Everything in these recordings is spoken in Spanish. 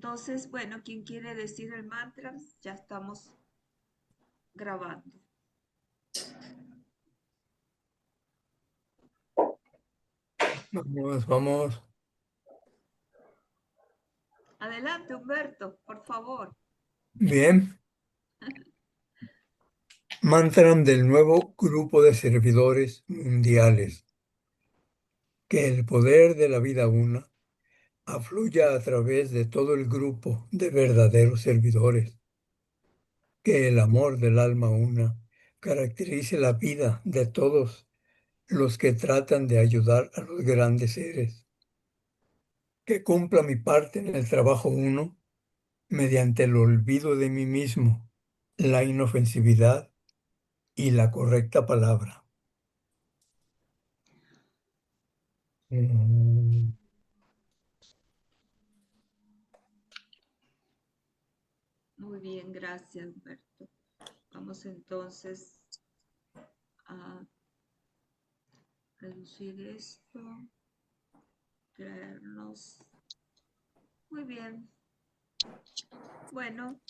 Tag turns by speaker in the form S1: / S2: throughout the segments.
S1: Entonces, bueno, ¿quién quiere decir el mantra? Ya estamos grabando.
S2: Vamos.
S1: Adelante, Humberto, por favor.
S2: Bien. Mantra del nuevo grupo de servidores mundiales. Que el poder de la vida una afluya a través de todo el grupo de verdaderos servidores. Que el amor del alma una caracterice la vida de todos los que tratan de ayudar a los grandes seres. Que cumpla mi parte en el trabajo uno mediante el olvido de mí mismo, la inofensividad y la correcta palabra. Mm.
S1: Muy bien, gracias, Humberto. Vamos entonces a reducir esto, traernos. Muy bien. Bueno,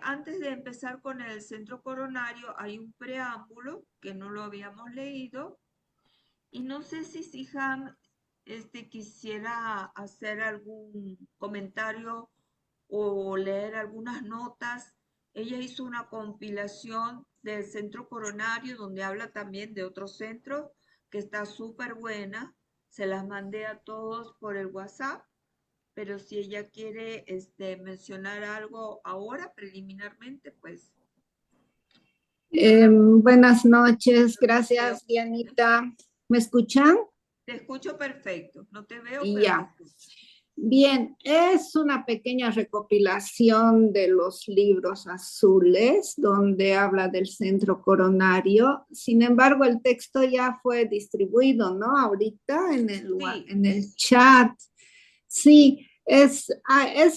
S1: antes de empezar con el centro coronario, hay un preámbulo que no lo habíamos leído. Y no sé si Siham quisiera hacer algún comentario o leer algunas notas. Ella hizo una compilación del centro coronario donde habla también de otros centros que está súper buena. Se las mandé a todos por el WhatsApp, pero si ella quiere mencionar algo ahora preliminarmente, pues
S3: Buenas noches,
S1: veo.
S3: gracias Dianita. ¿Me escuchan?
S1: Te escucho perfecto. No te veo, pero te
S3: Ya.
S1: escucho.
S3: Bien, es una pequeña recopilación de los libros azules donde habla del centro coronario. Sin embargo, el texto ya fue distribuido, ¿no? Ahorita
S1: Sí,
S3: en el chat. Sí, es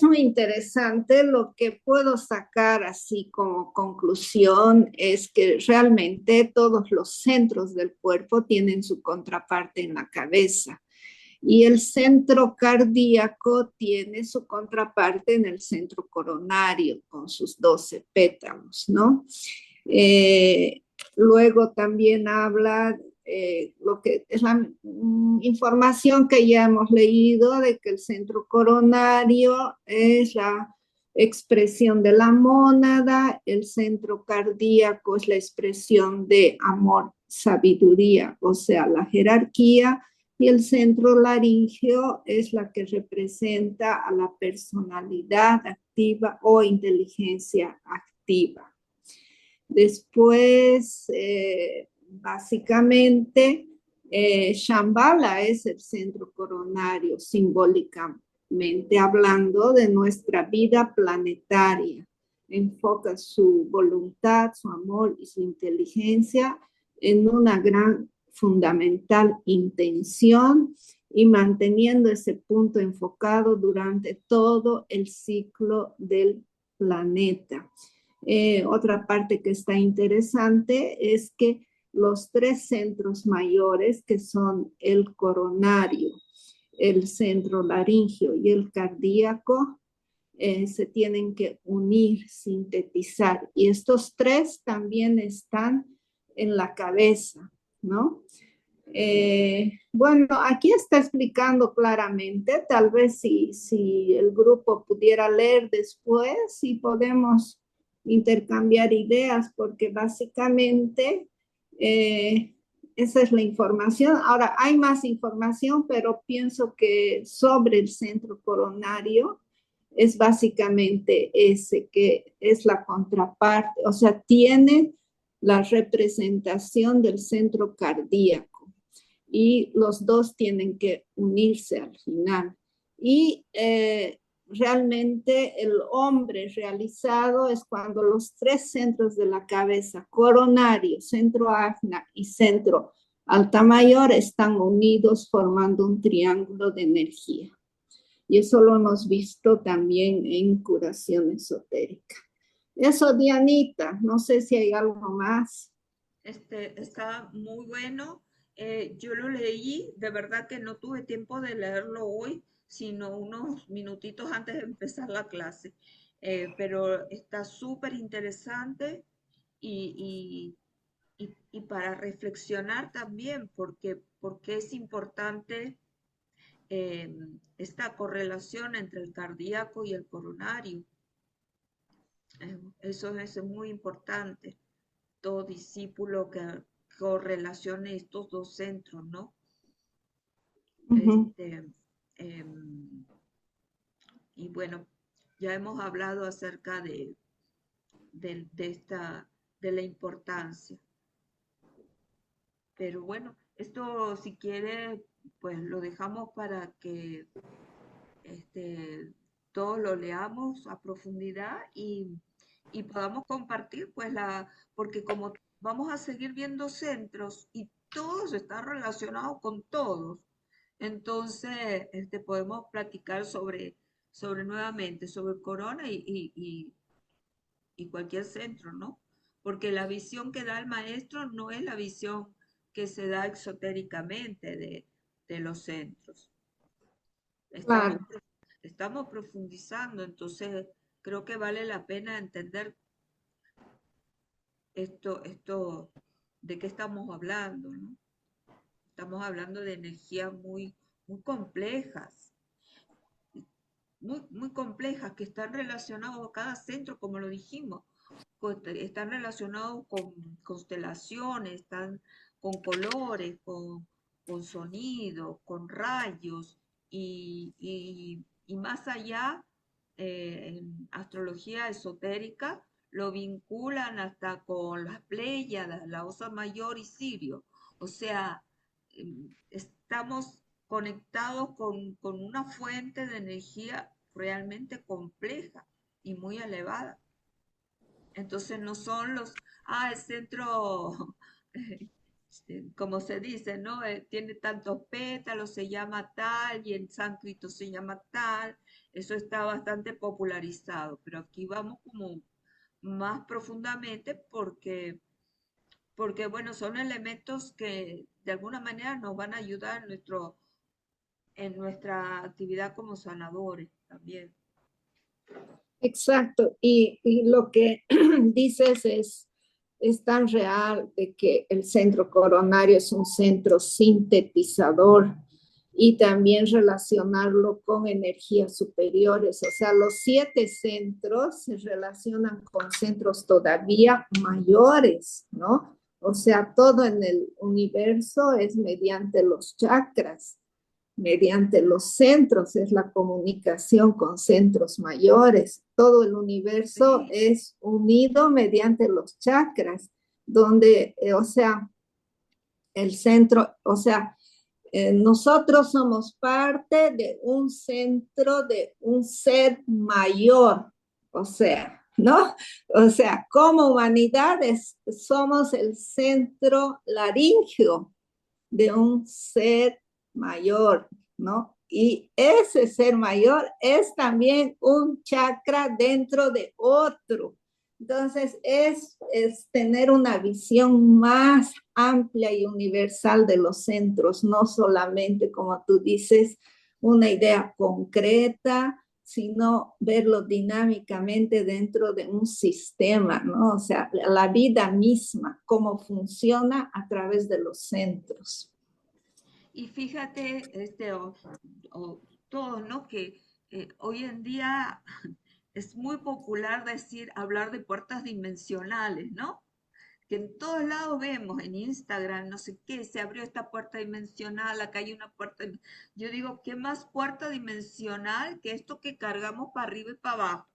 S3: muy interesante. Lo que puedo sacar así como conclusión es que realmente todos los centros del cuerpo tienen su contraparte en la cabeza y el centro cardíaco tiene su contraparte en el centro coronario con sus 12 pétalos, ¿no? Eh, Luego también habla lo que es la información que ya hemos leído de que el centro coronario es la expresión de la mónada, el centro cardíaco es la expresión de amor, sabiduría, o sea, la jerarquía, y el centro laríngeo es la que representa a la personalidad activa o inteligencia activa. Después, básicamente, Shambhala es el centro coronario, simbólicamente hablando de nuestra vida planetaria. Enfoca su voluntad, su amor y su inteligencia en una gran fundamental intención y manteniendo ese punto enfocado durante todo el ciclo del planeta. Otra parte que está interesante es que los tres centros mayores, que son el coronario, el centro laríngeo y el cardíaco, se tienen que unir, sintetizar. Y estos tres también están en la cabeza, ¿no? Bueno, aquí está explicando claramente, tal vez si el grupo pudiera leer después, si podemos intercambiar ideas, porque básicamente esa es la información. Ahora, hay más información, pero pienso que sobre el centro coronario es básicamente ese, que es la contraparte, o sea, tiene la representación del centro cardíaco y los dos tienen que unirse al final. Y realmente el hombre realizado es cuando los tres centros de la cabeza, coronario, centro ajna y centro alta mayor, están unidos formando un triángulo de energía. Y eso lo hemos visto también en curación esotérica. Eso, Dianita, no sé si hay algo más.
S1: Está muy bueno. Yo lo leí, de verdad que no tuve tiempo de leerlo hoy. sino unos minutitos antes de empezar la clase. Pero está súper interesante y, y para reflexionar también, porque es importante esta correlación entre el cardíaco y el coronario. Eso es muy importante. Todo discípulo que correlacione estos dos centros, ¿no?
S3: Ujú.
S1: Este, em, y bueno, ya hemos hablado acerca de esta, de la importancia. Pero bueno, esto si quiere, pues lo dejamos para que todos lo leamos a profundidad y podamos compartir, pues porque como vamos a seguir viendo centros y todos están relacionados con todos, entonces podemos platicar sobre nuevamente, sobre Corona y cualquier centro, ¿no? Porque la visión que da el maestro no es la visión que se da exotéricamente de los centros. Estamos,
S3: Claro.
S1: estamos profundizando, entonces creo que vale la pena entender esto, de qué estamos hablando, ¿no? Estamos hablando de energías muy complejas, muy complejas que están relacionados a cada centro, como lo dijimos, están relacionados con constelaciones, están con colores, con sonido, con rayos y más allá, en astrología esotérica, lo vinculan hasta con las Pléyades, la Osa Mayor y Sirio. O sea, estamos conectados con una fuente de energía realmente compleja y muy elevada. Entonces no son el centro, como se dice, ¿no? Tiene tantos pétalos, se llama tal, y en sánscrito se llama tal. Eso está bastante popularizado, pero aquí vamos como más profundamente porque bueno, son elementos que de alguna manera nos van a ayudar en nuestra actividad como sanadores también.
S3: Exacto. Y lo que dices es tan real de que el centro coronario es un centro sintetizador y también relacionarlo con energías superiores. O sea, los 7 centros se relacionan con centros todavía mayores, ¿no? O sea, todo en el universo es mediante los chakras, mediante los centros, es la comunicación con centros mayores. Todo el universo
S1: Sí,
S3: es unido mediante los chakras, donde, o sea, el centro, o sea, nosotros somos parte de un centro, de un ser mayor, o sea, ¿no? O sea, como humanidades somos el centro laríngeo de un ser mayor, ¿no? Y ese ser mayor es también un chakra dentro de otro. Entonces, es tener una visión más amplia y universal de los centros, no solamente, como tú dices, una idea concreta, sino verlo dinámicamente dentro de un sistema, ¿no? O sea, la vida misma, cómo funciona a través de los centros.
S1: y fíjate, todos, ¿no? Que hoy en día es muy popular hablar de puertas dimensionales, ¿no? Que en todos lados vemos, en Instagram, no sé qué, se abrió esta puerta dimensional, acá hay una puerta. Yo digo, ¿qué más puerta dimensional que esto que cargamos para arriba y para abajo?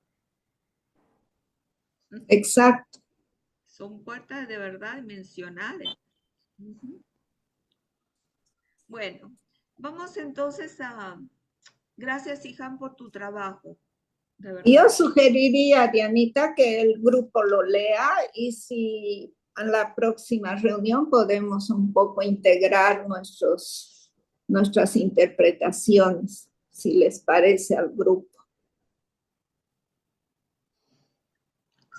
S3: Exacto.
S1: Son puertas de verdad dimensionales. Ujú. Bueno, vamos entonces a... Gracias, Ijan, por tu trabajo, de
S3: Yo
S1: verdad.
S3: sugeriría, Dianita, que el grupo lo lea y si en la próxima reunión podemos un poco integrar nuestras interpretaciones, si les parece al grupo.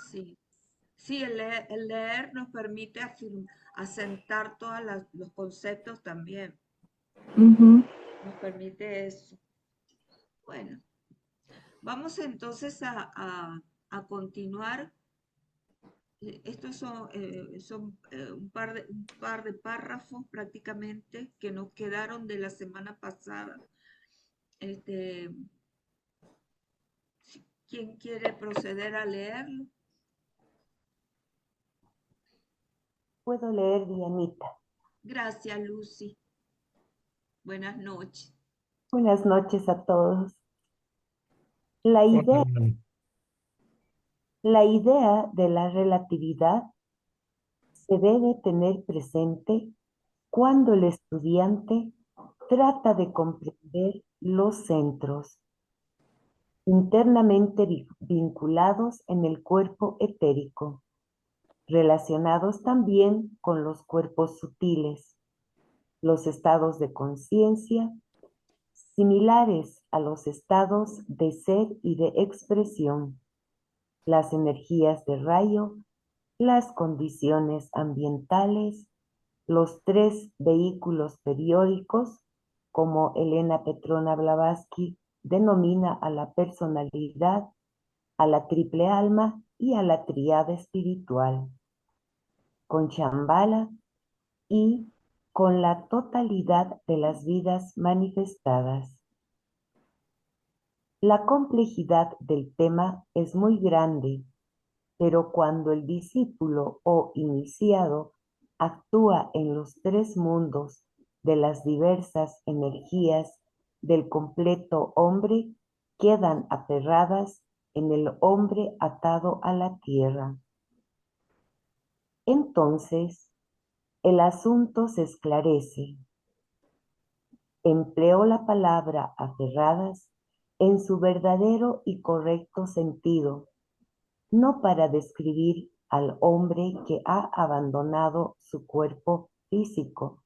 S1: Sí, sí, el leer nos permite asentar todos los conceptos también.
S3: Uh -huh.
S1: Nos permite eso. Bueno, vamos entonces a continuar. Estos son un par de párrafos prácticamente que nos quedaron de la semana pasada. Este, ¿Quién quiere proceder a leerlo?
S4: Puedo leer, Dianita.
S1: Gracias, Lucy. Buenas noches.
S4: Buenas noches a todos. La idea,
S2: Hola.
S4: la idea de la relatividad se debe tener presente cuando el estudiante trata de comprender los centros internamente vinculados en el cuerpo etérico, relacionados también con los cuerpos sutiles, los estados de conciencia, similares a los estados de ser y de expresión, las energías de rayo, las condiciones ambientales, los tres vehículos periódicos, como Elena Petrona Blavatsky denomina a la personalidad, a la triple alma y a la tríada espiritual, con Shambhala y con la totalidad de las vidas manifestadas. La complejidad del tema es muy grande, pero cuando el discípulo o iniciado actúa en los tres mundos de las diversas energías del completo hombre, quedan aferradas en el hombre atado a la tierra. Entonces, el asunto se esclarece. Empleó la palabra aferradas en su verdadero y correcto sentido, no para describir al hombre que ha abandonado su cuerpo físico,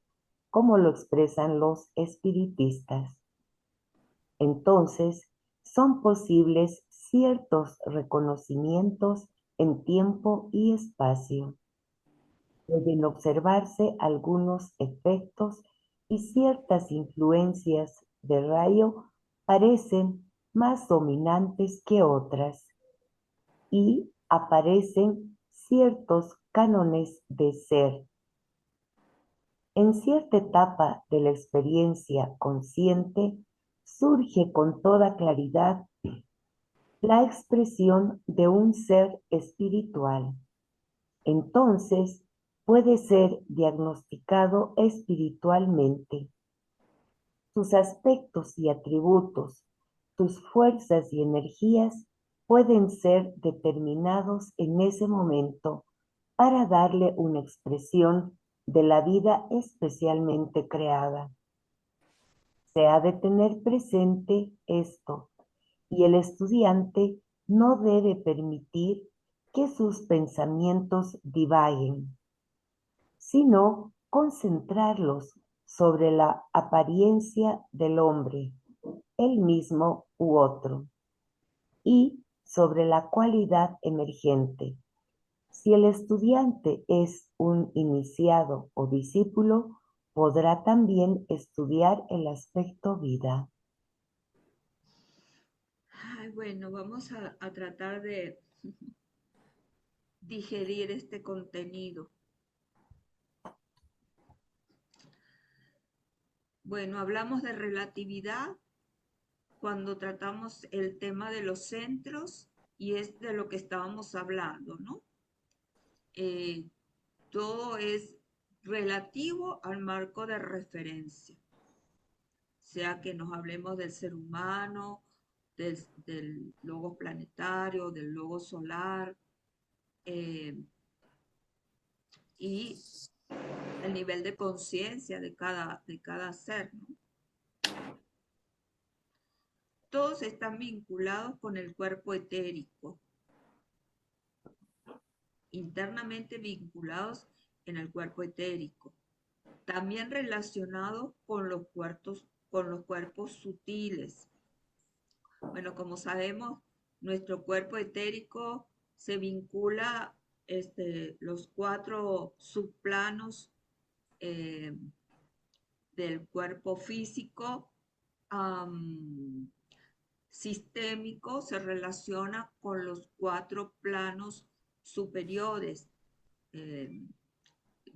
S4: como lo expresan los espiritistas. Entonces, son posibles ciertos reconocimientos en tiempo y espacio. Pueden observarse algunos efectos y ciertas influencias de rayo parecen más dominantes que otras y aparecen ciertos cánones de ser. En cierta etapa de la experiencia consciente surge con toda claridad la expresión de un ser espiritual. Entonces puede ser diagnosticado espiritualmente. Sus aspectos y atributos, sus fuerzas y energías pueden ser determinados en ese momento para darle una expresión de la vida especialmente creada. Se ha de tener presente esto, y el estudiante no debe permitir que sus pensamientos divaguen, sino concentrarlos sobre la apariencia del hombre, el mismo u otro, y sobre la cualidad emergente. Si el estudiante es un iniciado o discípulo, podrá también estudiar el aspecto vida.
S1: Ay, bueno, vamos a tratar de digerir este contenido. Bueno, hablamos de relatividad cuando tratamos el tema de los centros y es de lo que estábamos hablando, ¿no? Todo es relativo al marco de referencia, sea que nos hablemos del ser humano, del logo planetario, del logo solar, y el nivel de conciencia de cada ser, ¿no? Todos están vinculados con el cuerpo etérico, internamente vinculados en el cuerpo etérico, también relacionados con los cuerpos sutiles. Bueno, como sabemos, nuestro cuerpo etérico se vincula los cuatro subplanos eh, del cuerpo físico, sistémico se relaciona con los 4 planos superiores,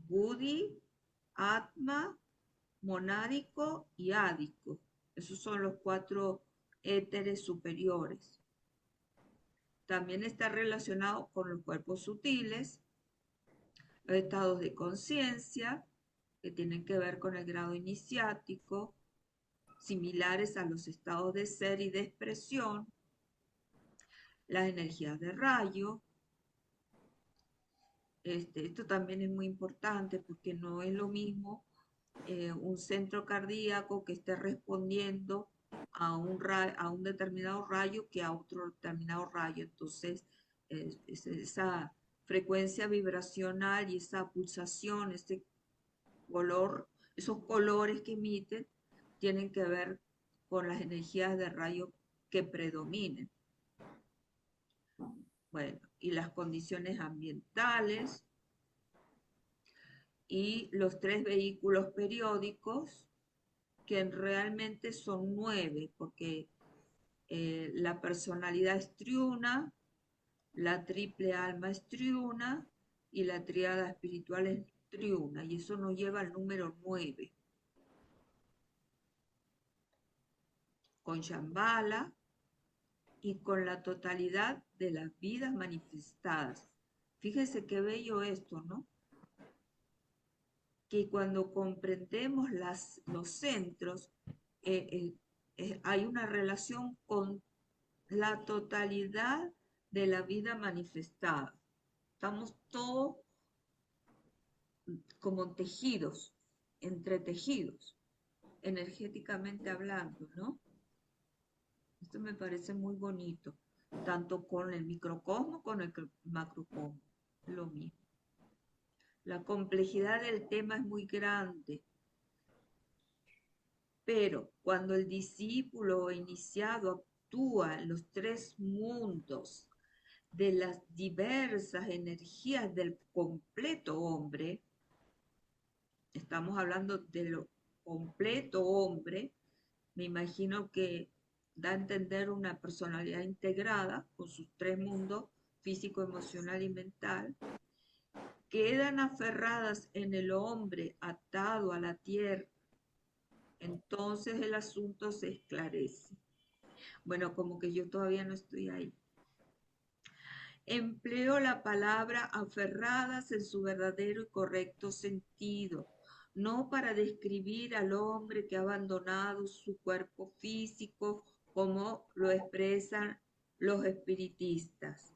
S1: Buddhi, Atma, monádico y ádico. Esos son los 4 éteres superiores. También está relacionado con los cuerpos sutiles, los estados de conciencia, que tienen que ver con el grado iniciático, similares a los estados de ser y de expresión, las energías de rayo. Esto también es muy importante porque no es lo mismo un centro cardíaco que esté respondiendo a un determinado rayo que a otro determinado rayo. Entonces, esa frecuencia vibracional y esa pulsación, ese color, esos colores que emiten, tienen que ver con las energías de rayo que predominen. Bueno, y las condiciones ambientales y los 3 vehículos periódicos, que realmente son 9, porque la personalidad es triuna, la triple alma es triuna y la tríada espiritual es triuna, y eso nos lleva al número 9. Con Shambhala y con la totalidad de las vidas manifestadas. Fíjense qué bello esto, ¿no? Que cuando comprendemos los centros, hay una relación con la totalidad de la vida manifestada. Estamos todos como tejidos, entretejidos, energéticamente hablando, ¿no? Esto me parece muy bonito, tanto con el microcosmo como con el macrocosmo, lo mismo. La complejidad del tema es muy grande, pero cuando el discípulo o iniciado actúa en los 3 mundos de las diversas energías del completo hombre, estamos hablando de lo completo hombre, me imagino que da a entender una personalidad integrada con sus 3 mundos, físico, emocional y mental, quedan aferradas en el hombre atado a la tierra. Entonces el asunto se esclarece. Bueno, como que yo todavía no estoy ahí. Empleo la palabra aferradas en su verdadero y correcto sentido, no para describir al hombre que ha abandonado su cuerpo físico como lo expresan los espiritistas.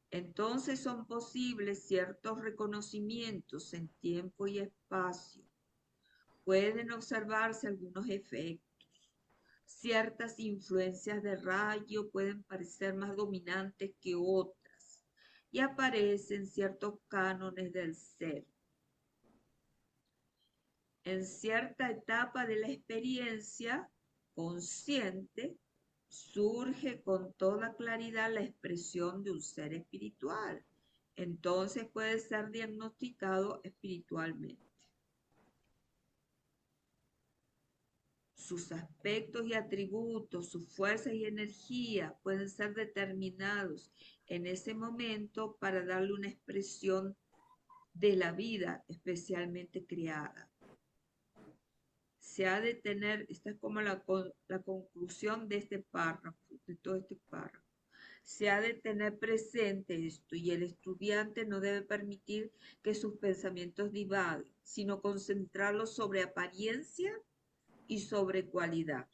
S1: Entonces son posibles ciertos reconocimientos en tiempo y espacio. Pueden observarse algunos efectos. Ciertas influencias de rayo pueden parecer más dominantes que otras y aparecen ciertos cánones del ser. En cierta etapa de la experiencia consciente surge con toda claridad la expresión de un ser espiritual. Entonces puede ser diagnosticado espiritualmente. Sus aspectos y atributos, sus fuerzas y energías pueden ser determinados en ese momento para darle una expresión de la vida especialmente creada. Se ha de tener, esta es como la conclusión de este párrafo, de todo este párrafo. Se ha de tener presente esto y el estudiante no debe permitir que sus pensamientos divaguen, sino concentrarlos sobre apariencia y sobre cualidad.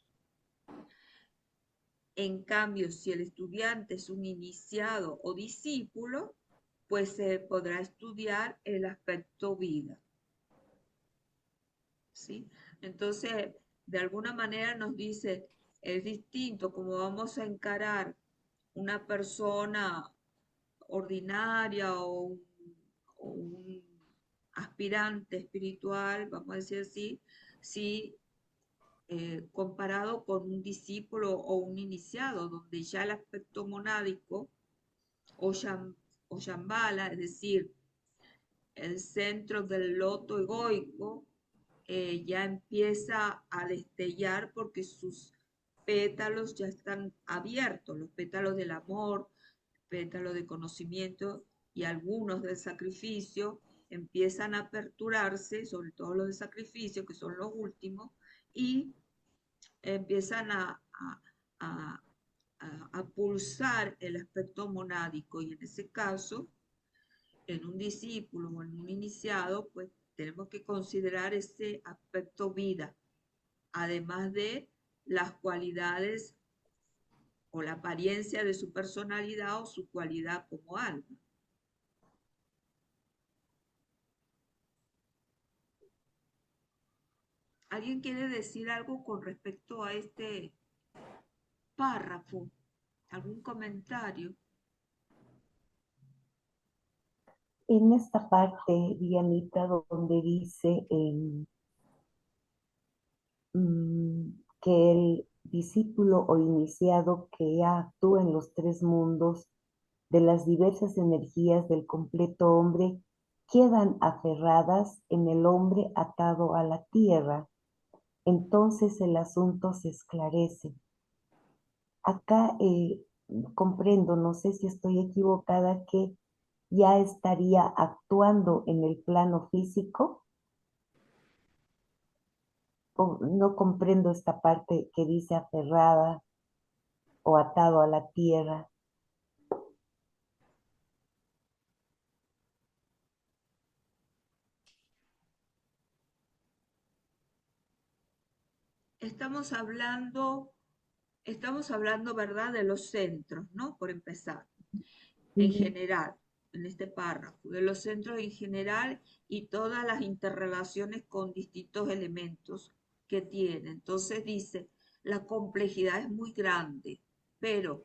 S1: En cambio, si el estudiante es un iniciado o discípulo, pues se podrá estudiar el aspecto vida. ¿Sí? Entonces, de alguna manera nos dice, es distinto como vamos a encarar una persona ordinaria o un aspirante espiritual, vamos a decir así, si comparado con un discípulo o un iniciado, donde ya el aspecto monádico o Shambhala, es decir, el centro del loto egoico, ya empieza a destellar porque sus pétalos ya están abiertos, los pétalos del amor, pétalos de conocimiento y algunos del sacrificio empiezan a aperturarse, sobre todo los de sacrificio, que son los últimos, y empiezan a, a pulsar el aspecto monádico. Y en ese caso, en un discípulo o en un iniciado, pues tenemos que considerar ese aspecto vida, además de las cualidades o la apariencia de su personalidad o su cualidad como alma. ¿Alguien quiere decir algo con respecto a este párrafo? ¿Algún comentario?
S4: En esta parte, Dianita, donde dice que el discípulo o iniciado que ya actúa en los tres mundos de las diversas energías del completo hombre quedan aferradas en el hombre atado a la tierra. Entonces el asunto se esclarece. Acá comprendo, no sé si estoy equivocada, que ya estaría actuando en el plano físico. O no comprendo esta parte que dice aferrada o atado a la tierra.
S1: Estamos hablando, ¿verdad?, de los centros, ¿no? Por empezar, en
S4: Ujú.
S1: general, en este párrafo, de los centros en general y todas las interrelaciones con distintos elementos que tiene. Entonces dice, la complejidad es muy grande, pero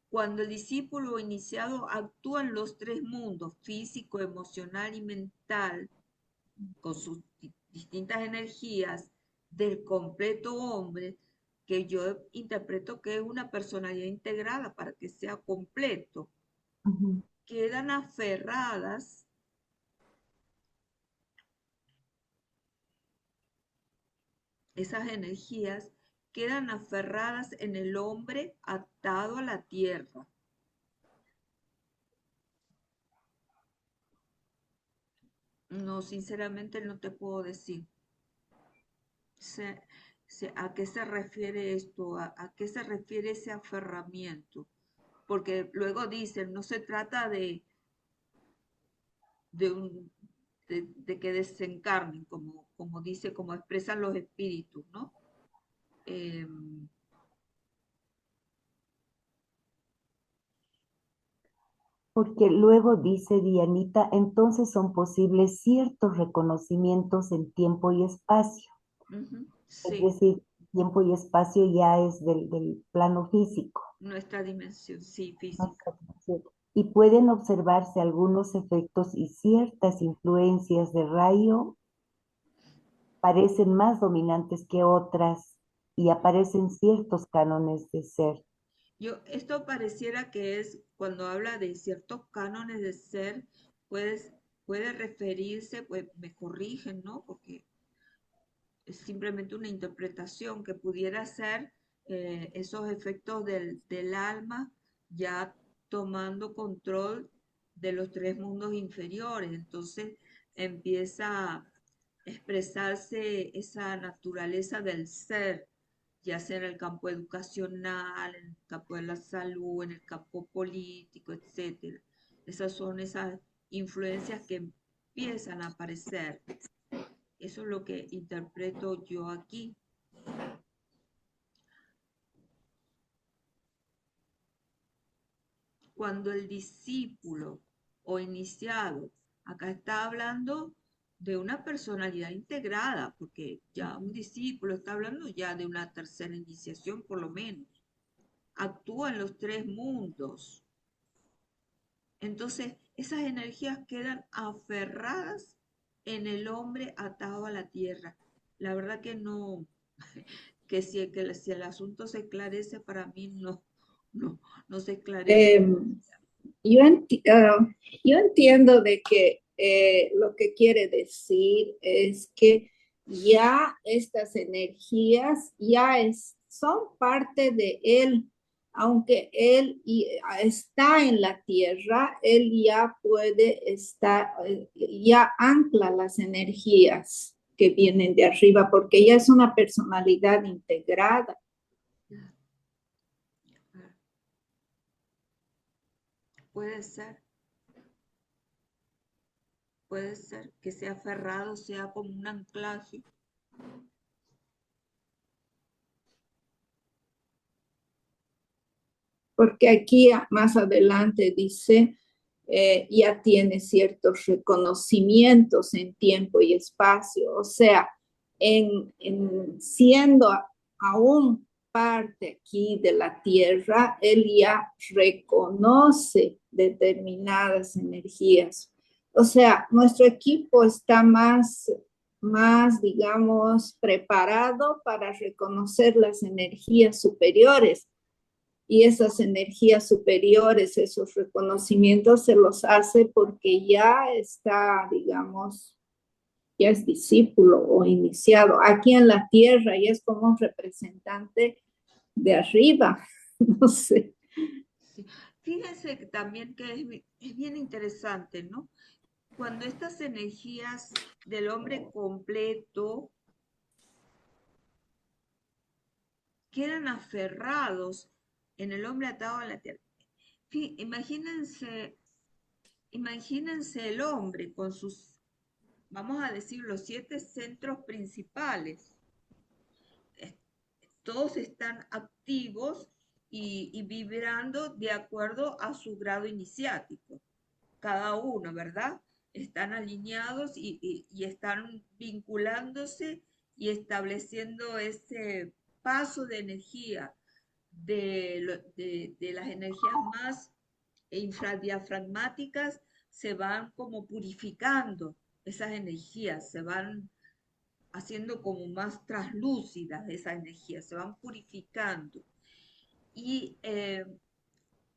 S1: cuando el discípulo iniciado actúa en los tres mundos, físico, emocional y mental, con sus distintas energías del completo hombre, que yo interpreto que es una personalidad integrada para que sea completo,
S4: Ujú.
S1: quedan aferradas esas energías, quedan aferradas en el hombre atado a la tierra. No, sinceramente no te puedo decir. ¿A qué se refiere esto? ¿A qué se refiere ese aferramiento? Porque luego dicen, no se trata de, un, de que desencarnen, como dice, como expresan los espíritus, ¿no? Eh,
S4: Porque luego dice Dianita, entonces son posibles ciertos reconocimientos en tiempo y espacio. Es
S1: sí,
S4: decir, tiempo y espacio ya es del plano físico.
S1: nuestra dimensión, sí,
S4: ¿No?
S1: física.
S4: Y pueden observarse algunos efectos y ciertas influencias de rayo parecen más dominantes que otras y aparecen ciertos cánones de ser.
S1: Esto pareciera que es, cuando habla de ciertos cánones de ser, pues, puede referirse, pues me corrigen, ¿no? Porque es simplemente una interpretación que pudiera ser esos efectos del alma ya tomando control de los tres mundos inferiores. Entonces empieza a expresarse esa naturaleza del ser, ya sea en el campo educacional, en el campo de la salud, en el campo político, etcétera. Esas son esas influencias que empiezan a aparecer. Eso es lo que interpreto yo aquí. Cuando el discípulo o iniciado, acá está hablando de una personalidad integrada, porque ya un discípulo está hablando ya de una tercera iniciación por lo menos. Actúa en los tres mundos. Entonces, esas energías quedan aferradas en el hombre atado a la tierra. La verdad que no, si el asunto se esclarece, para mí no, no se esclarece.
S3: Eh, yo entiendo de que lo que quiere decir es que ya estas energías son parte de él. Aunque él está en la tierra, él ya puede estar, ya ancla las energías que vienen de arriba, porque ya es una personalidad integrada.
S1: Puede ser que sea aferrado, sea como un anclaje.
S3: Porque aquí más adelante dice, ya tiene ciertos reconocimientos en tiempo y espacio, o sea, siendo aún parte aquí de la tierra, él ya reconoce determinadas energías. O sea, nuestro equipo está más, digamos, preparado para reconocer las energías superiores, y esas energías superiores, esos reconocimientos se los hace porque ya está, digamos, ya es discípulo o iniciado. Aquí en la tierra ya es como un representante de arriba, no sé.
S1: Sí. Fíjense que también que es bien interesante, ¿no? Cuando estas energías del hombre completo quedan aferrados en el hombre atado a la tierra. Imagínense, imagínense el hombre con sus, vamos a decir, los 7 centros principales. Todos están activos y vibrando de acuerdo a su grado iniciático. Cada uno, ¿verdad? Están alineados y están vinculándose y estableciendo ese paso de energía de las energías más infradiafragmáticas, se van como purificando esas energías, se van haciendo como más translúcidas esas energías, se van purificando. Y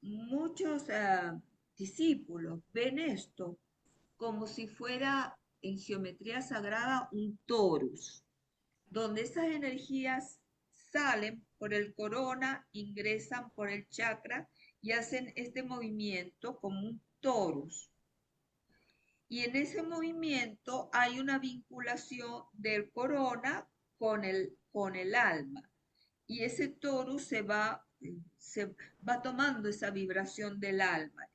S1: muchos discípulos ven esto como si fuera en geometría sagrada un torus, donde esas energías salen por el corona, ingresan por el chakra y hacen este movimiento como un torus. Y en ese movimiento hay una vinculación del corona con el alma. Y ese torus se va tomando esa vibración del alma,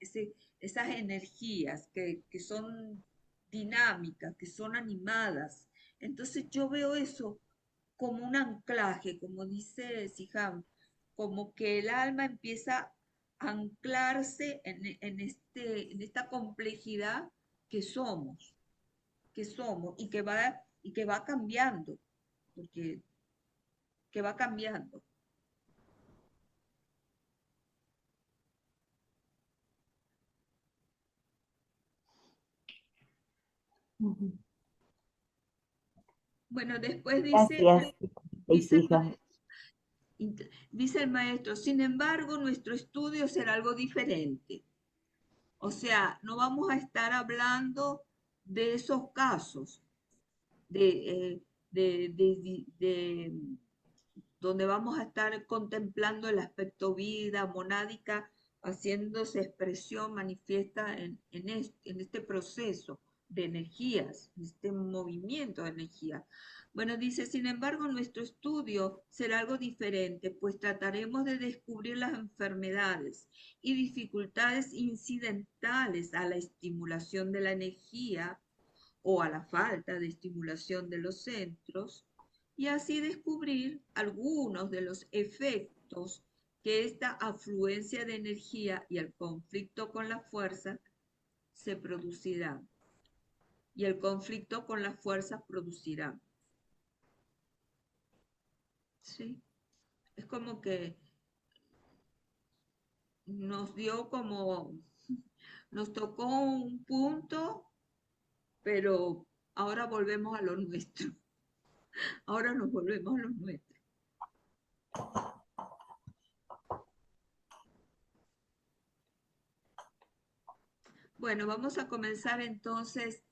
S1: esas energías que son dinámicas, que son animadas. Entonces yo veo eso como un anclaje, como dice Siham, como que el alma empieza a anclarse en esta complejidad que somos, y que va cambiando, porque que va cambiando. Bueno, después
S4: Gracias,
S1: dice,
S4: hija.
S1: dice el maestro, sin embargo, nuestro estudio será algo diferente. O sea, no vamos a estar hablando de esos casos, de, donde vamos a estar contemplando el aspecto vida monádica, haciéndose expresión manifiesta en este proceso de energías, en este movimiento de energía. Bueno, dice, sin embargo, nuestro estudio será algo diferente, pues trataremos de descubrir las enfermedades y dificultades incidentales a la estimulación de la energía o a la falta de estimulación de los centros, y así descubrir algunos de los efectos que esta afluencia de energía y el conflicto con la fuerza se producirán. Y el conflicto con las fuerzas producirá. ¿Sí? Es como que nos dio como, nos tocó un punto, pero ahora volvemos a lo nuestro. Ahora nos volvemos a lo nuestro. Bueno, vamos a comenzar entonces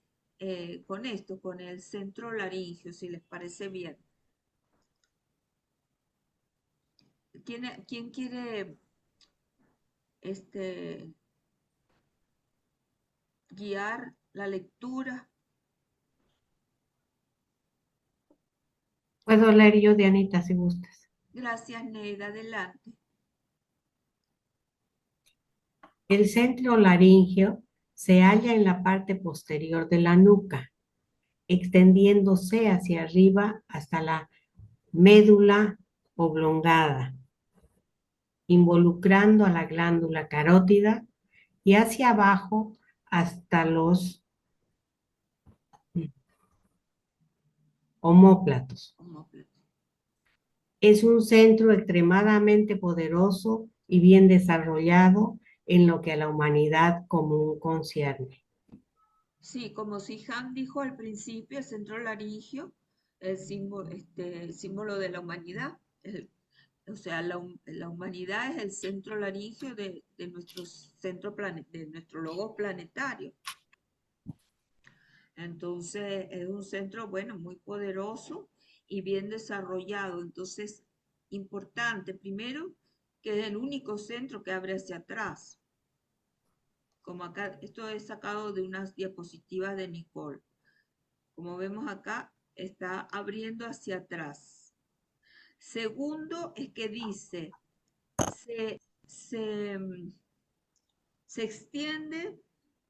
S1: con esto, con el centro laríngeo, si les parece bien. ¿Quién quiere este, guiar la lectura?
S5: Puedo leer yo, Dianita, si gustas.
S1: Gracias, Neida. Adelante.
S5: El centro laríngeo se halla en la parte posterior de la nuca, extendiéndose hacia arriba hasta la médula oblongada, involucrando a la glándula carótida y hacia abajo hasta los omóplatos. Es un centro extremadamente poderoso y bien desarrollado en lo que a la humanidad común concierne.
S1: Sí, como Siham dijo al principio, el centro laringio, el símbolo de la humanidad. O sea, la humanidad es el centro laringio de nuestro de nuestro logo planetario. Entonces, es un centro, bueno, muy poderoso y bien desarrollado. Entonces, importante, primero, que es el único centro que abre hacia atrás. Como acá, esto es sacado de unas diapositivas de Nicole. Como vemos acá, está abriendo hacia atrás. Segundo, es que dice, se, se extiende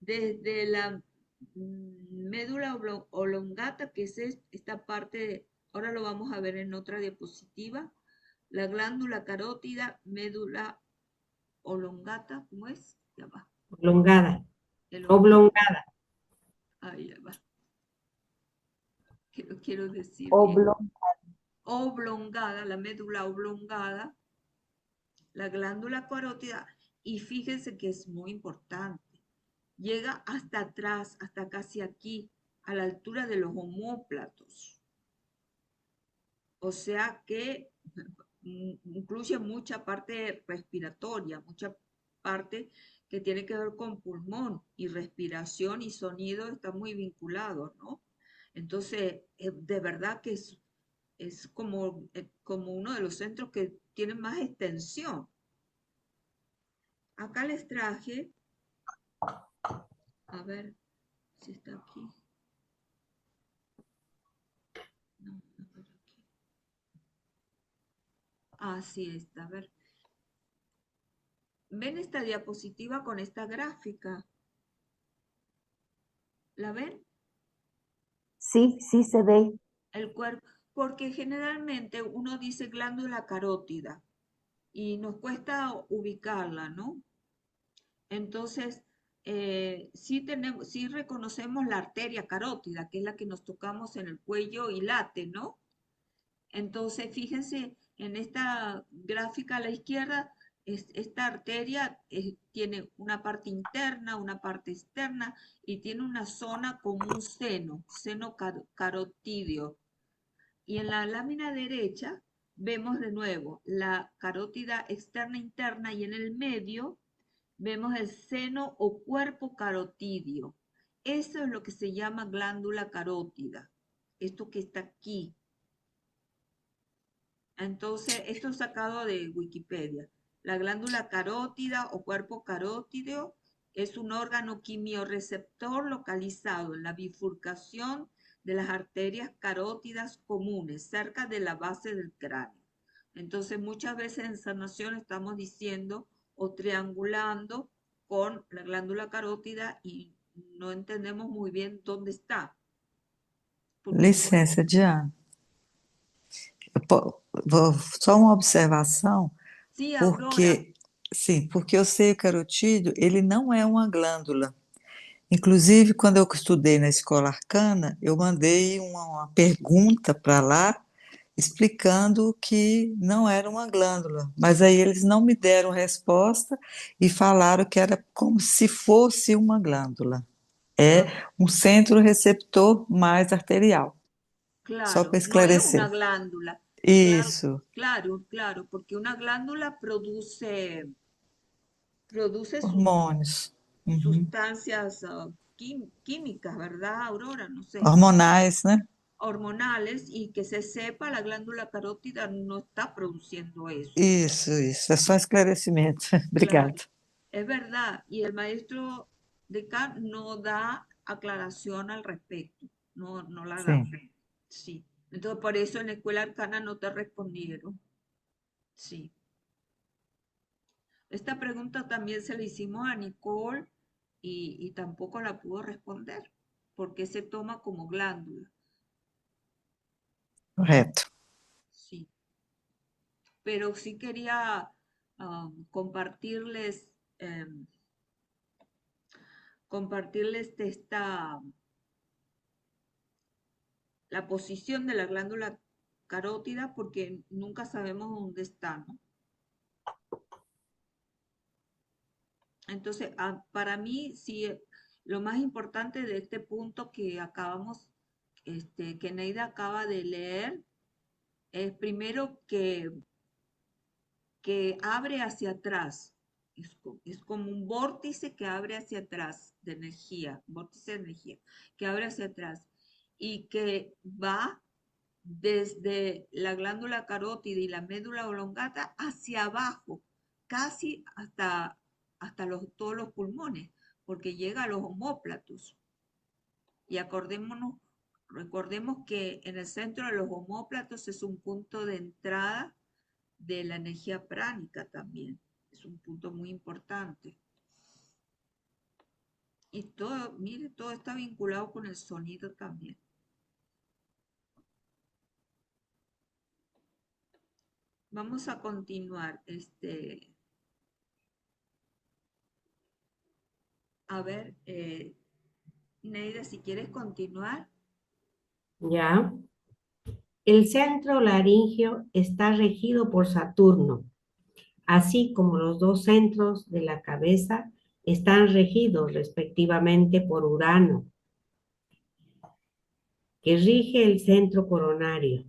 S1: desde la médula oblongata, que es esta parte, ahora lo vamos a ver en otra diapositiva, la glándula carótida, médula oblongata, ¿cómo es? Ya va.
S5: Oblongada.
S1: Oblongada.
S5: Oblongada.
S1: Ahí ya va. Quiero decir bien. Oblongada, la médula oblongada, la glándula carótida, y fíjense que es muy importante. Llega hasta atrás, hasta casi aquí, a la altura de los omóplatos. O sea que incluye mucha parte respiratoria, mucha parte que tiene que ver con pulmón y respiración y sonido está muy vinculado, ¿no? Entonces, de verdad que es como, como uno de los centros que tiene más extensión. Acá les traje, a ver si está aquí. No, a ver aquí. Ah, sí está, a ver. ¿Ven esta diapositiva con esta gráfica? ¿La ven?
S4: Sí, sí se ve.
S1: El cuerpo, porque generalmente uno dice glándula carótida y nos cuesta ubicarla, ¿no? Entonces, sí reconocemos la arteria carótida, que es la que nos tocamos en el cuello y late, ¿no? Entonces, fíjense en esta gráfica a la izquierda, esta arteria tiene una parte interna, una parte externa y tiene una zona como un seno carotidio. Y en la lámina derecha vemos de nuevo la carótida externa interna y en el medio vemos el seno o cuerpo carotidio. Eso es lo que se llama glándula carótida. Esto que está aquí. Entonces, esto es sacado de Wikipedia. La glándula carótida o cuerpo carótido es un órgano quimiorreceptor localizado en la bifurcación de las arterias carótidas comunes, cerca de la base del cráneo. Entonces, muchas veces en sanación estamos diciendo o triangulando con la glándula carótida y no entendemos muy bien dónde está.
S6: Licença, Diana. Só uma observação,
S1: Sí, Aurora.
S6: porque o seio carotídeo, ele não é uma glândula. Inclusive, quando eu estudei na escola arcana, eu mandei uma pergunta para lá, explicando que não era uma glândula. Mas aí eles não me deram resposta e falaram que era como se fosse uma glândula. É um centro receptor mais arterial. Só
S1: Claro,
S6: para
S1: no es una
S6: esclarecer.
S1: glándula. Claro,
S6: Isso.
S1: claro, porque una glándula produce
S6: Hormônios. Uhum.
S1: sustancias químicas, ¿verdad, Aurora? No sé,
S6: Hormonais, né?
S1: hormonales, y que se sepa, la glándula carótida no está produciendo eso.
S6: Isso. É só esclarecimento.
S1: Claro,
S6: Obrigada.
S1: es verdad. Y el maestro de Kant no da aclaración al respecto, no la da.
S6: Sim.
S1: Sí. Entonces, por eso en la escuela arcana no te respondieron. Sí. Esta pregunta también se la hicimos a Nicole y tampoco la pudo responder, porque se toma como glándula.
S6: Correto.
S1: Sí. Pero sí quería compartirles, em, compartirles la posición de la glándula carótida, porque nunca sabemos dónde está, ¿no? Entonces, para mí, sí, lo más importante de este punto que acabamos, que Neida acaba de leer, es primero que abre hacia atrás. Es como un vórtice que abre hacia atrás de energía, vórtice de energía, que abre hacia atrás y que va desde la glándula carótida y la médula oblongata hacia abajo, casi hasta todos los pulmones, porque llega a los omóplatos. Y recordemos que en el centro de los omóplatos es un punto de entrada de la energía pránica también. Es un punto muy importante. Y todo, mire, todo está vinculado con el sonido también. Vamos a continuar. A ver, Neida, si quieres continuar.
S5: ¿Ya? El centro laríngeo está regido por Saturno, así como los dos centros de la cabeza están regidos respectivamente por Urano, que rige el centro coronario,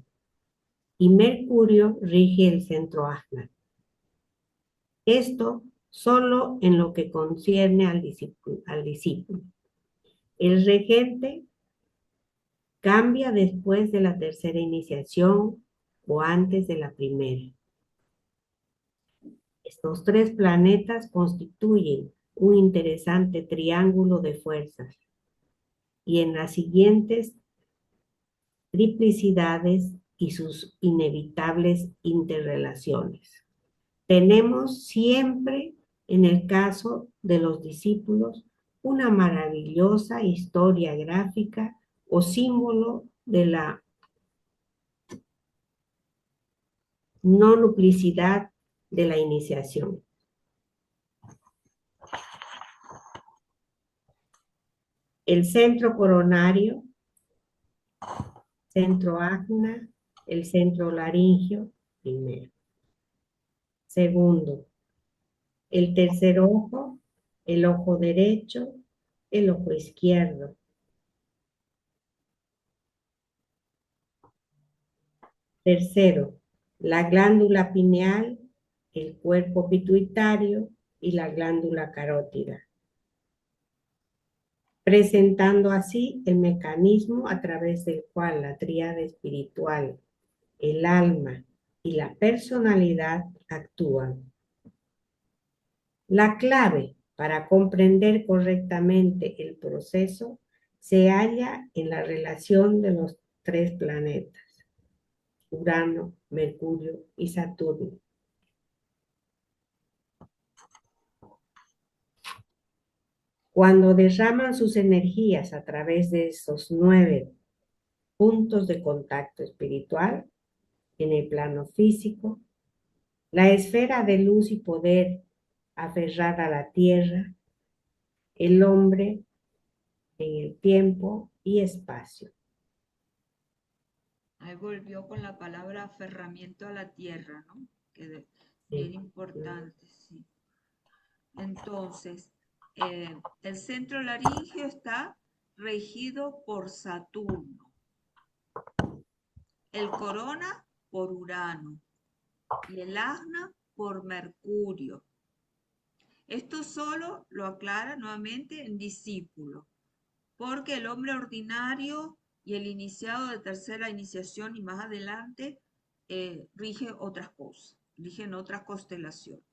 S5: y Mercurio rige el centro ajna. Esto solo en lo que concierne al discípulo. El regente cambia después de la tercera iniciación o antes de la primera. Estos tres planetas constituyen un interesante triángulo de fuerzas y en las siguientes triplicidades y sus inevitables interrelaciones. Tenemos siempre, en el caso de los discípulos, una maravillosa historia gráfica o símbolo de la no duplicidad de la iniciación. El centro coronario, centro ajna, el centro laríngeo, primero. Segundo, el tercer ojo, el ojo derecho, el ojo izquierdo. Tercero, la glándula pineal, el cuerpo pituitario y la glándula carótida, presentando así el mecanismo a través del cual la tríada espiritual, el alma y la personalidad actúan. La clave para comprender correctamente el proceso se halla en la relación de los tres planetas, Urano, Mercurio y Saturno. Cuando derraman sus energías a través de esos 9 puntos de contacto espiritual en el plano físico, la esfera de luz y poder aferrada a la tierra, el hombre en el tiempo y espacio.
S1: Ahí volvió con la palabra aferramiento a la tierra, ¿no? Que es bien importante, sí. Entonces, el centro laríngeo está regido por Saturno, el corona por Urano y el ajna por Mercurio. Esto solo lo aclara nuevamente en discípulo. porque el hombre ordinario y el iniciado de tercera iniciación y más adelante rige otras cosas, rigen otras constelaciones.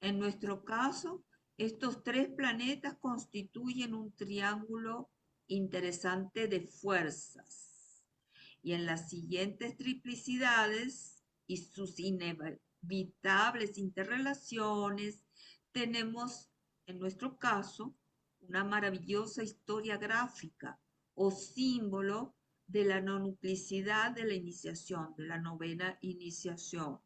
S1: En nuestro caso, estos tres planetas constituyen un triángulo interesante de fuerzas. Y en las siguientes triplicidades y sus inevitables interrelaciones, tenemos, en nuestro caso, una maravillosa historia gráfica o símbolo de la no nuclicidad de la iniciación, de la novena iniciación.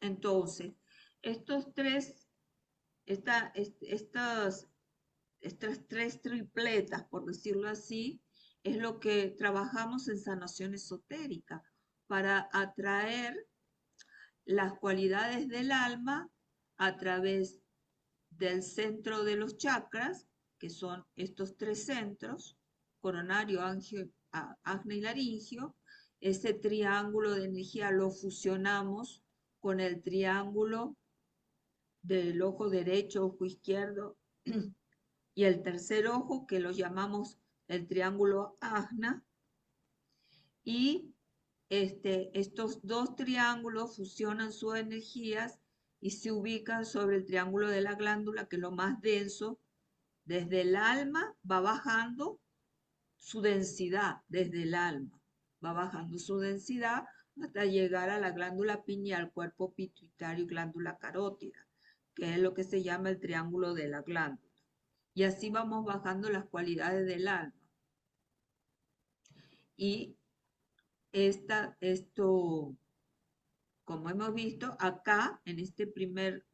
S1: Entonces, estos tres, estas tres tripletas, por decirlo así, es lo que trabajamos en sanación esotérica para atraer las cualidades del alma a través del centro de los chakras, que son estos tres centros, coronario, ajna y laringio. Ese triángulo de energía lo fusionamos con el triángulo del ojo derecho, ojo izquierdo y el tercer ojo, que lo llamamos el triángulo ajna, y estos dos triángulos fusionan sus energías y se ubican sobre el triángulo de la glándula, que es lo más denso. Desde el alma va bajando su densidad, desde el alma va bajando su densidad hasta llegar a la glándula pineal, cuerpo pituitario y glándula carótida, que es lo que se llama el triángulo de la glándula. Y así vamos bajando las cualidades del alma. Y esto, como hemos visto acá, en este primer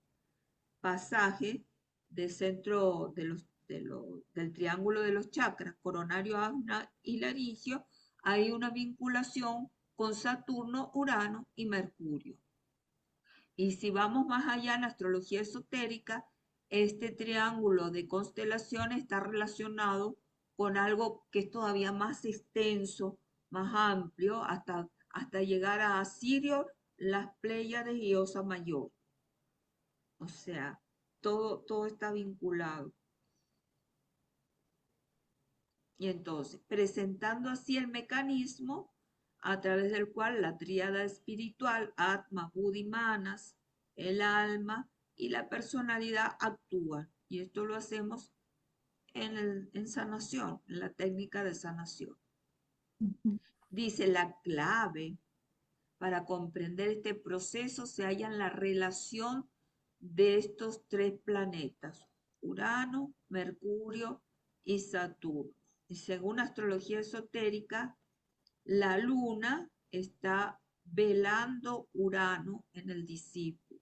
S1: pasaje del centro del triángulo de los chakras, coronario, ajna y laringio, hay una vinculación con Saturno, Urano y Mercurio. Y si vamos más allá en la astrología esotérica, este triángulo de constelaciones está relacionado con algo que es todavía más extenso, más amplio, hasta llegar a Sirio, las Pléyades y Osa Mayor. O sea, todo está vinculado. Y entonces, presentando así el mecanismo a través del cual la tríada espiritual, Atma, Buddhi, Manas, el alma y la personalidad actúan. Y esto lo hacemos en sanación, en la técnica de sanación. Dice, la clave para comprender este proceso se halla en la relación de estos tres planetas, Urano, Mercurio y Saturno. Y según astrología esotérica, la luna está velando Urano en el discípulo,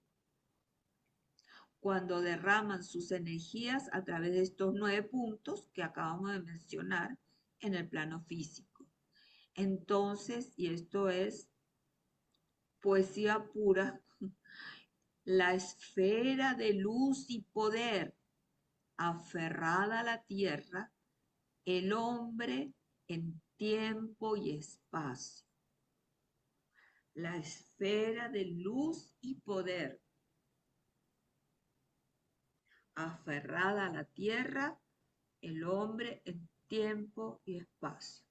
S1: cuando derraman sus energías a través de estos 9 puntos que acabamos de mencionar en el plano físico. Entonces, y esto es poesía pura, la esfera de luz y poder aferrada a la tierra, el hombre en tiempo y espacio. La esfera de luz y poder aferrada a la tierra, el hombre en tiempo y espacio.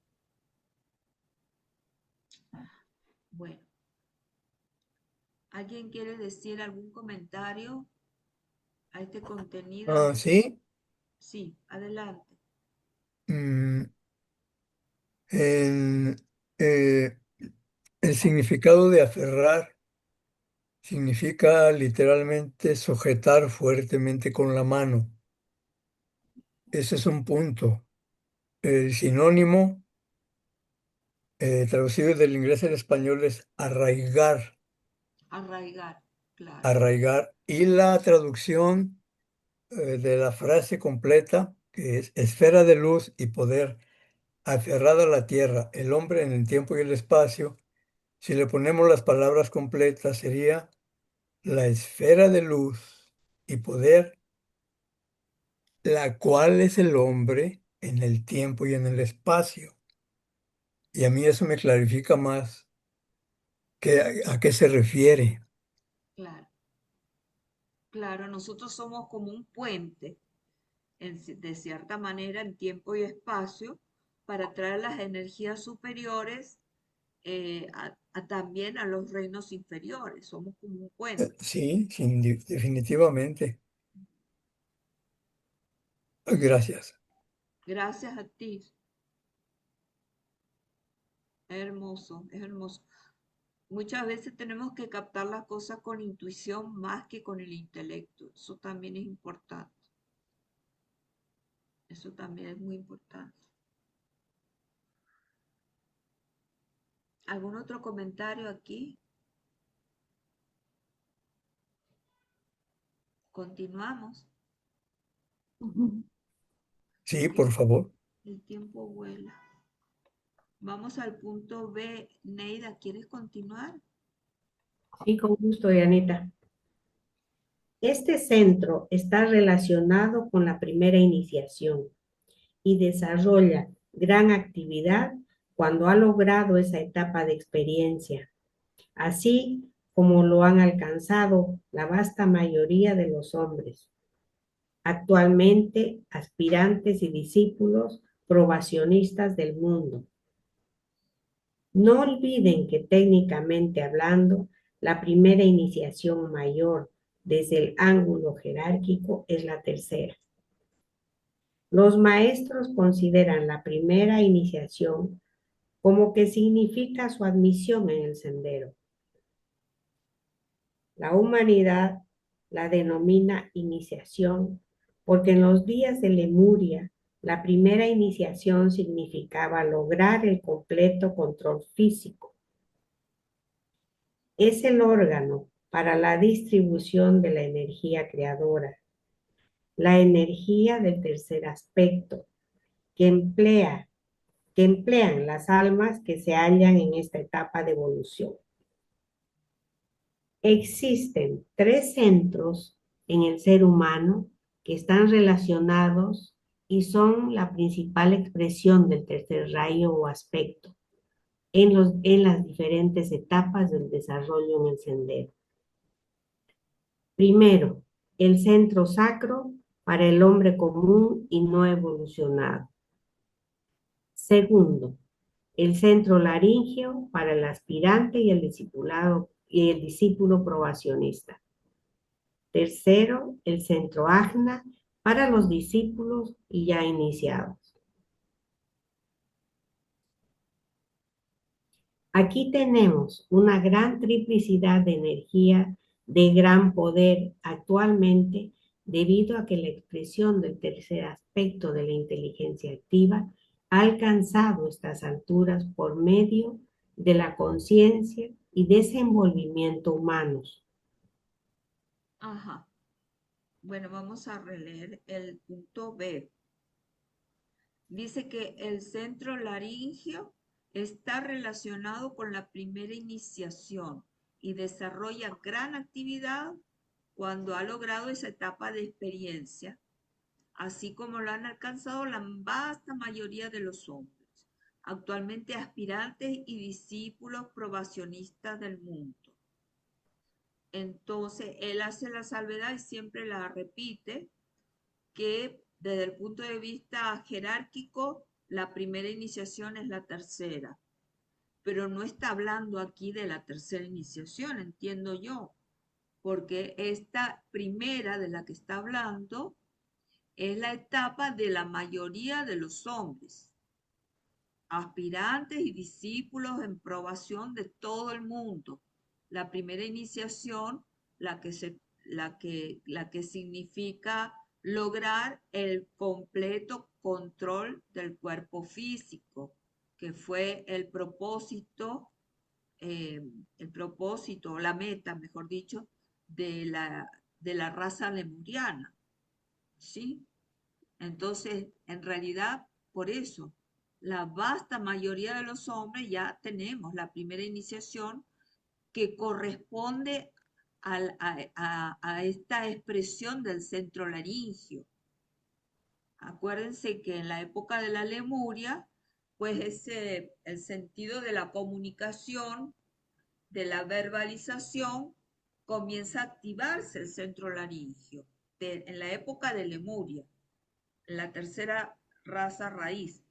S1: Bueno, ¿alguien quiere decir algún comentario a este contenido?
S2: Sí.
S1: Sí, adelante.
S2: Mm, en, eh, el significado de aferrar significa literalmente sujetar fuertemente con la mano. Ese es un punto. El sinónimo, traducido del inglés al español, es arraigar,
S1: Arraigar, claro.
S2: arraigar. Y la traducción de la frase completa, que es esfera de luz y poder, aferrada a la tierra, el hombre en el tiempo y el espacio, si le ponemos las palabras completas, sería la esfera de luz y poder, la cual es el hombre en el tiempo y en el espacio. Y a mí eso me clarifica más a qué se refiere.
S1: Claro. Claro, nosotros somos como un puente, de cierta manera, en tiempo y espacio, para traer las energías superiores también a los reinos inferiores. Somos como un puente.
S2: Sí, definitivamente. Gracias.
S1: Gracias a ti. Es hermoso, es hermoso. Muchas veces tenemos que captar las cosas con intuición más que con el intelecto. Eso también es importante. Eso también es muy importante. ¿Algún otro comentario aquí? Continuamos.
S2: Sí, por favor.
S1: El tiempo vuela. Vamos al punto B. Neida, ¿quieres continuar?
S5: Sí, con gusto, Dianita. Este centro está relacionado con la primera iniciación y desarrolla gran actividad cuando ha logrado esa etapa de experiencia, así como lo han alcanzado la vasta mayoría de los hombres, actualmente aspirantes y discípulos probacionistas del mundo. No olviden que técnicamente hablando, la primera iniciación mayor desde el ángulo jerárquico es la tercera. Los maestros consideran la primera iniciación como que significa su admisión en el sendero. La humanidad la denomina iniciación porque en los días de Lemuria la primera iniciación significaba lograr el completo control físico. Es el órgano para la distribución de la energía creadora, la energía del tercer aspecto que emplean las almas que se hallan en esta etapa de evolución. Existen 3 centros en el ser humano que están relacionados y son la principal expresión del tercer rayo o aspecto en las diferentes etapas del desarrollo en el sendero. Primero, el centro sacro para el hombre común y no evolucionado. Segundo, el centro laríngeo para el aspirante y el discípulo probacionista. Tercero, el centro ajna para los discípulos y ya iniciados. Aquí tenemos una gran triplicidad de energía de gran poder actualmente debido a que la expresión del tercer aspecto de la inteligencia activa ha alcanzado estas alturas por medio de la conciencia y desenvolvimiento humanos.
S1: Ajá. Bueno, vamos a releer el punto B. Dice que el centro laríngeo está relacionado con la primera iniciación y desarrolla gran actividad cuando ha logrado esa etapa de experiencia, así como lo han alcanzado la vasta mayoría de los hombres, actualmente aspirantes y discípulos probacionistas del mundo. Entonces, él hace la salvedad y siempre la repite, que desde el punto de vista jerárquico, la primera iniciación es la tercera, pero no está hablando aquí de la tercera iniciación, entiendo yo, porque esta primera de la que está hablando es la etapa de la mayoría de los hombres, aspirantes y discípulos en probación de todo el mundo. La primera iniciación, la que significa lograr el completo control del cuerpo físico, que fue el propósito, la meta, mejor dicho, de la raza lemuriana, ¿sí? Entonces, en realidad, por eso, la vasta mayoría de los hombres ya tenemos la primera iniciación que corresponde a esta expresión del centro laringio. Acuérdense que en la época de la Lemuria, pues el sentido de la comunicación, de la verbalización, comienza a activarse el centro laringio en la época de Lemuria, la tercera raza raíz.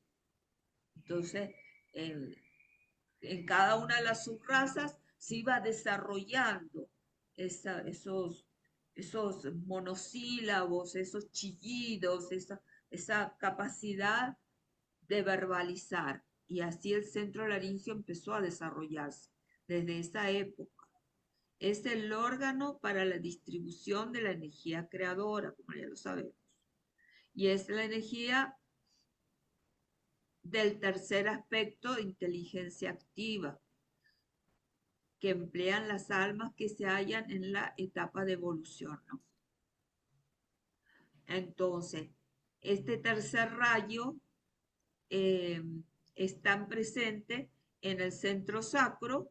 S1: Entonces, en cada una de las subrazas se iba desarrollando esos monosílabos, esos chillidos, esa capacidad de verbalizar. Y así el centro laringio empezó a desarrollarse desde esa época. Es el órgano para la distribución de la energía creadora, como ya lo sabemos. Y es la energía del tercer aspecto de inteligencia activa, que emplean las almas que se hallan en la etapa de evolución, ¿no? Entonces, este tercer rayo está presente en el centro sacro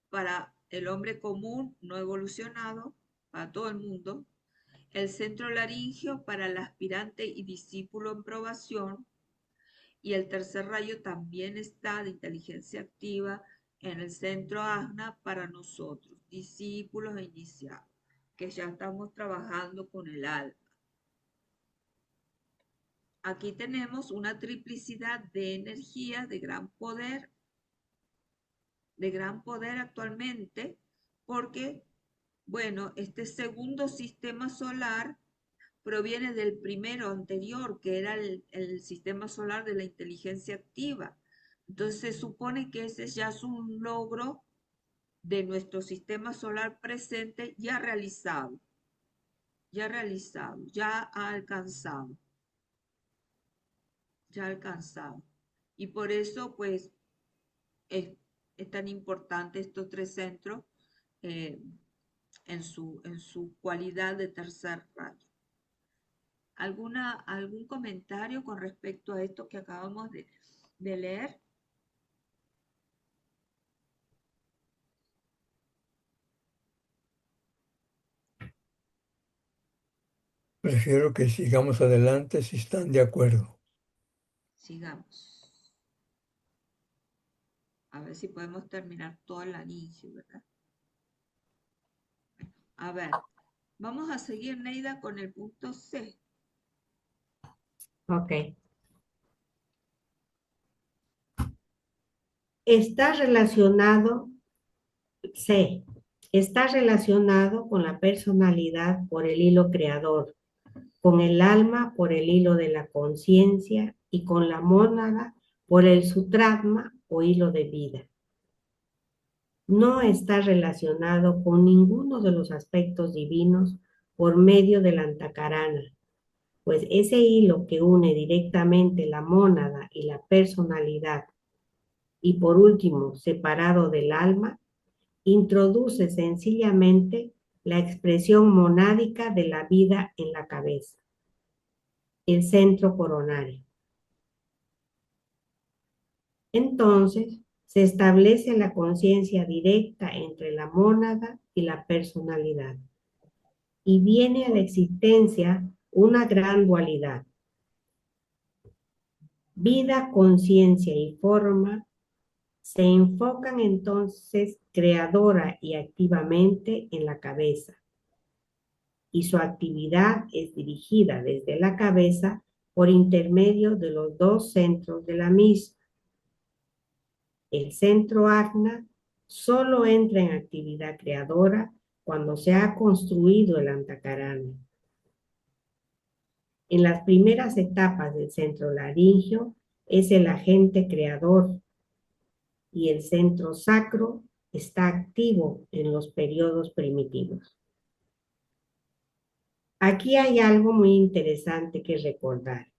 S1: para el hombre común no evolucionado, para todo el mundo, el centro laringio para el aspirante y discípulo en probación, y el tercer rayo también está de inteligencia activa en el centro ajna para nosotros, discípulos e iniciados, que ya estamos trabajando con el alma. Aquí tenemos una triplicidad de energías de gran poder actualmente, porque, bueno, este segundo sistema solar proviene del primero anterior, que era el sistema solar de la inteligencia activa. Entonces se supone que ese ya es un logro de nuestro sistema solar presente ya realizado, ya alcanzado. Y por eso, pues, es tan importante estos tres centros en su cualidad de tercer rayo. ¿Algún comentario con respecto a esto que acabamos de leer?
S2: Prefiero que sigamos adelante si están de acuerdo.
S1: Sigamos. A ver si podemos terminar todo el anillo, ¿verdad? A ver, vamos a seguir, Neida, con el punto C.
S5: Ok. Está relacionado con la personalidad por el hilo creador, con el alma por el hilo de la conciencia y con la mónada por el sutratma o hilo de vida. No está relacionado con ninguno de los aspectos divinos por medio del antakarana, pues ese hilo que une directamente la mónada y la personalidad, y por último, separado del alma, introduce sencillamente la expresión monádica de la vida en la cabeza, el centro coronario. Entonces, se establece la conciencia directa entre la mónada y la personalidad, y viene a la existencia una gran dualidad. Vida, conciencia y forma se enfocan entonces creadora y activamente en la cabeza, y su actividad es dirigida desde la cabeza por intermedio de los dos centros de la misma. El centro ajna solo entra en actividad creadora cuando se ha construido el antakarana. En las primeras etapas del centro laringio es el agente creador, y el centro sacro está activo en los periodos primitivos. Aquí hay algo muy interesante que recordar.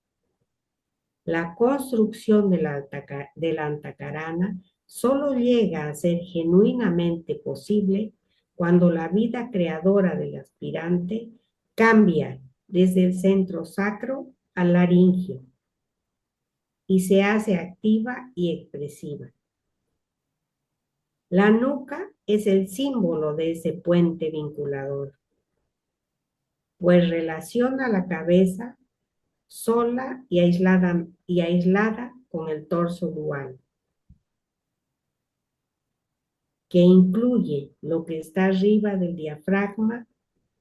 S5: La construcción de la antakarana solo llega a ser genuinamente posible cuando la vida creadora del aspirante cambia desde el centro sacro al laringio y se hace activa y expresiva. La nuca es el símbolo de ese puente vinculador, pues relaciona la cabeza sola y aislada con el torso dual. que incluye lo que está arriba del diafragma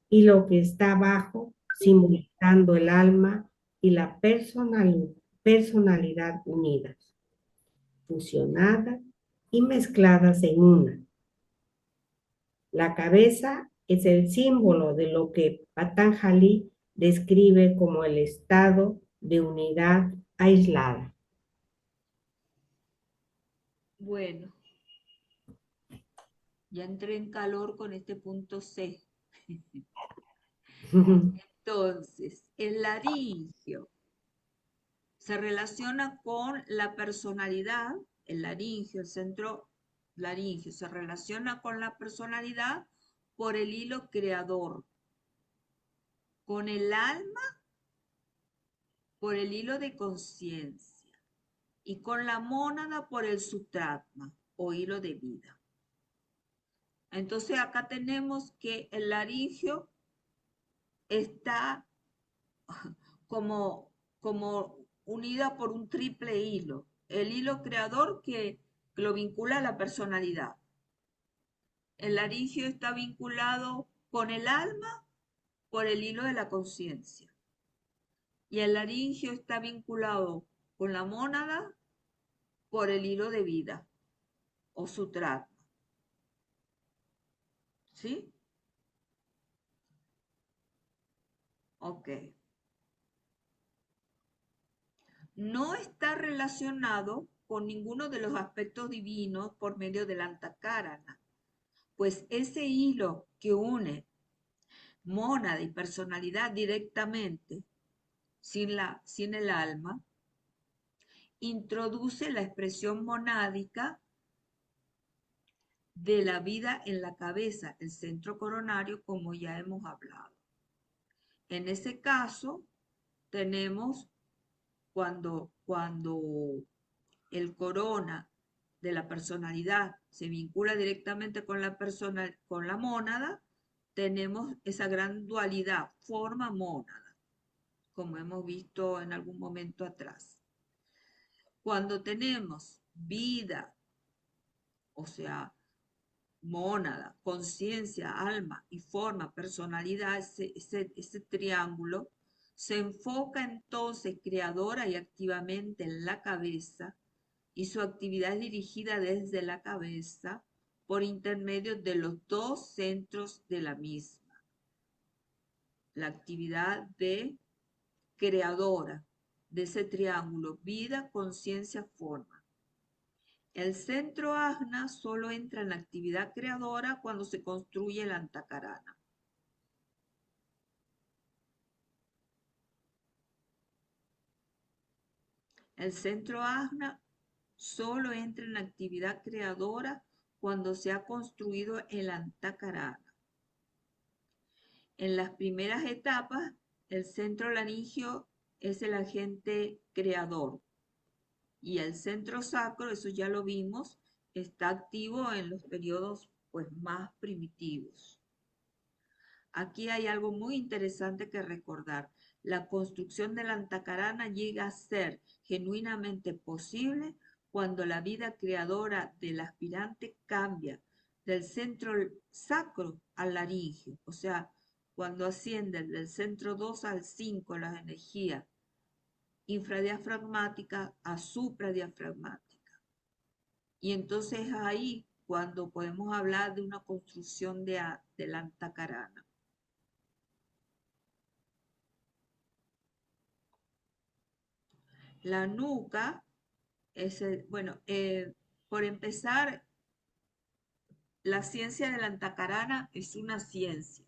S5: y lo que está abajo, simbolizando el alma y la personalidad unidas, fusionadas y mezcladas en una. La cabeza es el símbolo de lo que Patanjali describe como el estado de unidad aislada.
S1: Bueno, ya entré en calor con este punto C. Entonces, el laringio se relaciona con la personalidad, el laringio, el centro laringio, se relaciona con la personalidad por el hilo creador, con el alma por el hilo de conciencia y con la mónada por el sutratma o hilo de vida. Entonces acá tenemos que el laringio está como unida por un triple hilo. El hilo creador que lo vincula a la personalidad. El laringio está vinculado con el alma por el hilo de la conciencia. Y el laringio está vinculado con la mónada por el hilo de vida o sutratma. ¿Sí? Ok. No está relacionado con ninguno de los aspectos divinos por medio del antakarana, pues ese hilo que une mónada y personalidad directamente, sin el alma, introduce la expresión monádica de la vida en la cabeza, el centro coronario, como ya hemos hablado. En ese caso, tenemos cuando el corona de la personalidad se vincula directamente con con la mónada, tenemos esa gran dualidad, forma-mónada, como hemos visto en algún momento atrás. Cuando tenemos vida, o sea, mónada, conciencia, alma y forma, personalidad, ese triángulo, se enfoca entonces creadora y activamente en la cabeza y su actividad es dirigida desde la cabeza por intermedio de los dos centros de la misma. La actividad de creadora de ese triángulo, vida, conciencia, forma. El centro ajna solo entra en actividad creadora cuando se construye el antakarana. El centro ajna solo entra en actividad creadora cuando se ha construido el antakarana. En las primeras etapas, el centro laringio es el agente creador y el centro sacro, eso ya lo vimos, está activo en los periodos pues, más primitivos. Aquí hay algo muy interesante que recordar. La construcción del antakarana llega a ser genuinamente posible cuando la vida creadora del aspirante cambia del centro sacro al laringio, o sea, cuando ascienden del centro 2 al 5 las energías infradiafragmática a supradiafragmática. Y entonces ahí cuando podemos hablar de una construcción del antakarana. La nuca es, bueno, por empezar, la ciencia del antakarana es una ciencia.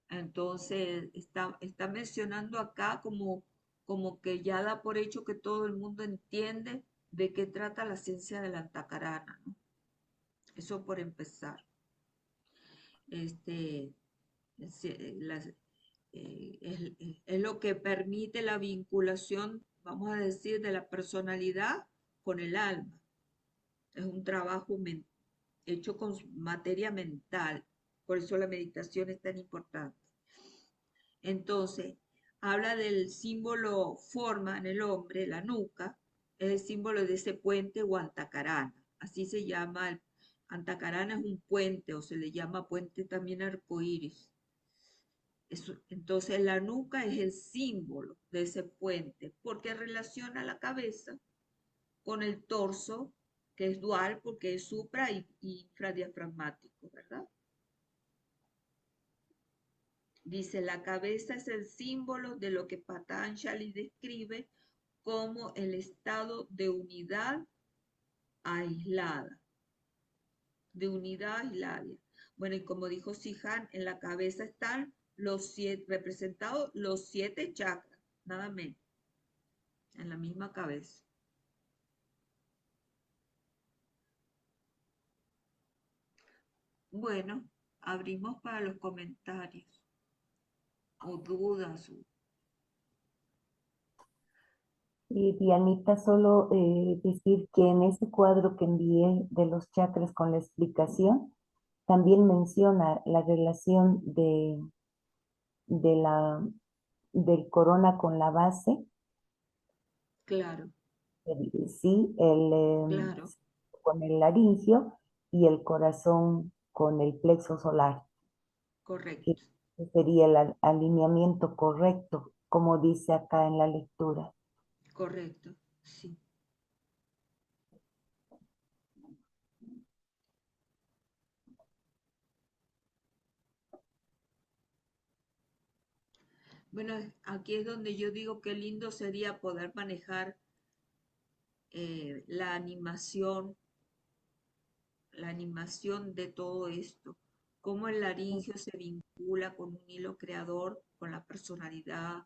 S1: Entonces, está mencionando acá como que ya da por hecho que todo el mundo entiende de qué trata la ciencia del antakarana, ¿no? Eso por empezar. Este, es lo que permite la vinculación, vamos a decir, de la personalidad con el alma. Es un trabajo hecho con materia mental, por eso la meditación es tan importante. Entonces, habla del símbolo forma en el hombre, la nuca, es el símbolo de ese puente o antakarana, así se llama Antacarana es un puente o se le llama puente también arcoíris. Entonces la nuca es el símbolo de ese puente porque relaciona la cabeza con el torso, que es dual porque es supra y infradiafragmático, ¿verdad? Dice, la cabeza es el símbolo de lo que Patanjali describe como el estado de unidad aislada. De unidad aislada. Bueno, y como dijo Sihan, en la cabeza están representados los 7 chakras, nada menos, en la misma cabeza. Bueno, abrimos para los comentarios o dudas.
S4: Y Dianita, solo decir que en ese cuadro que envié de los chakras con la explicación, también menciona la relación de del corona con la base,
S1: Claro,
S4: sí,
S1: claro,
S4: con el laringio y el corazón con el plexo solar, que
S1: correcto,
S4: sería el alineamiento correcto, como dice acá en la lectura.
S1: correcto, sí. Bueno, aquí es donde yo digo que lindo sería poder manejar la animación de todo esto, cómo el laringio se vincula con un hilo creador, con la personalidad,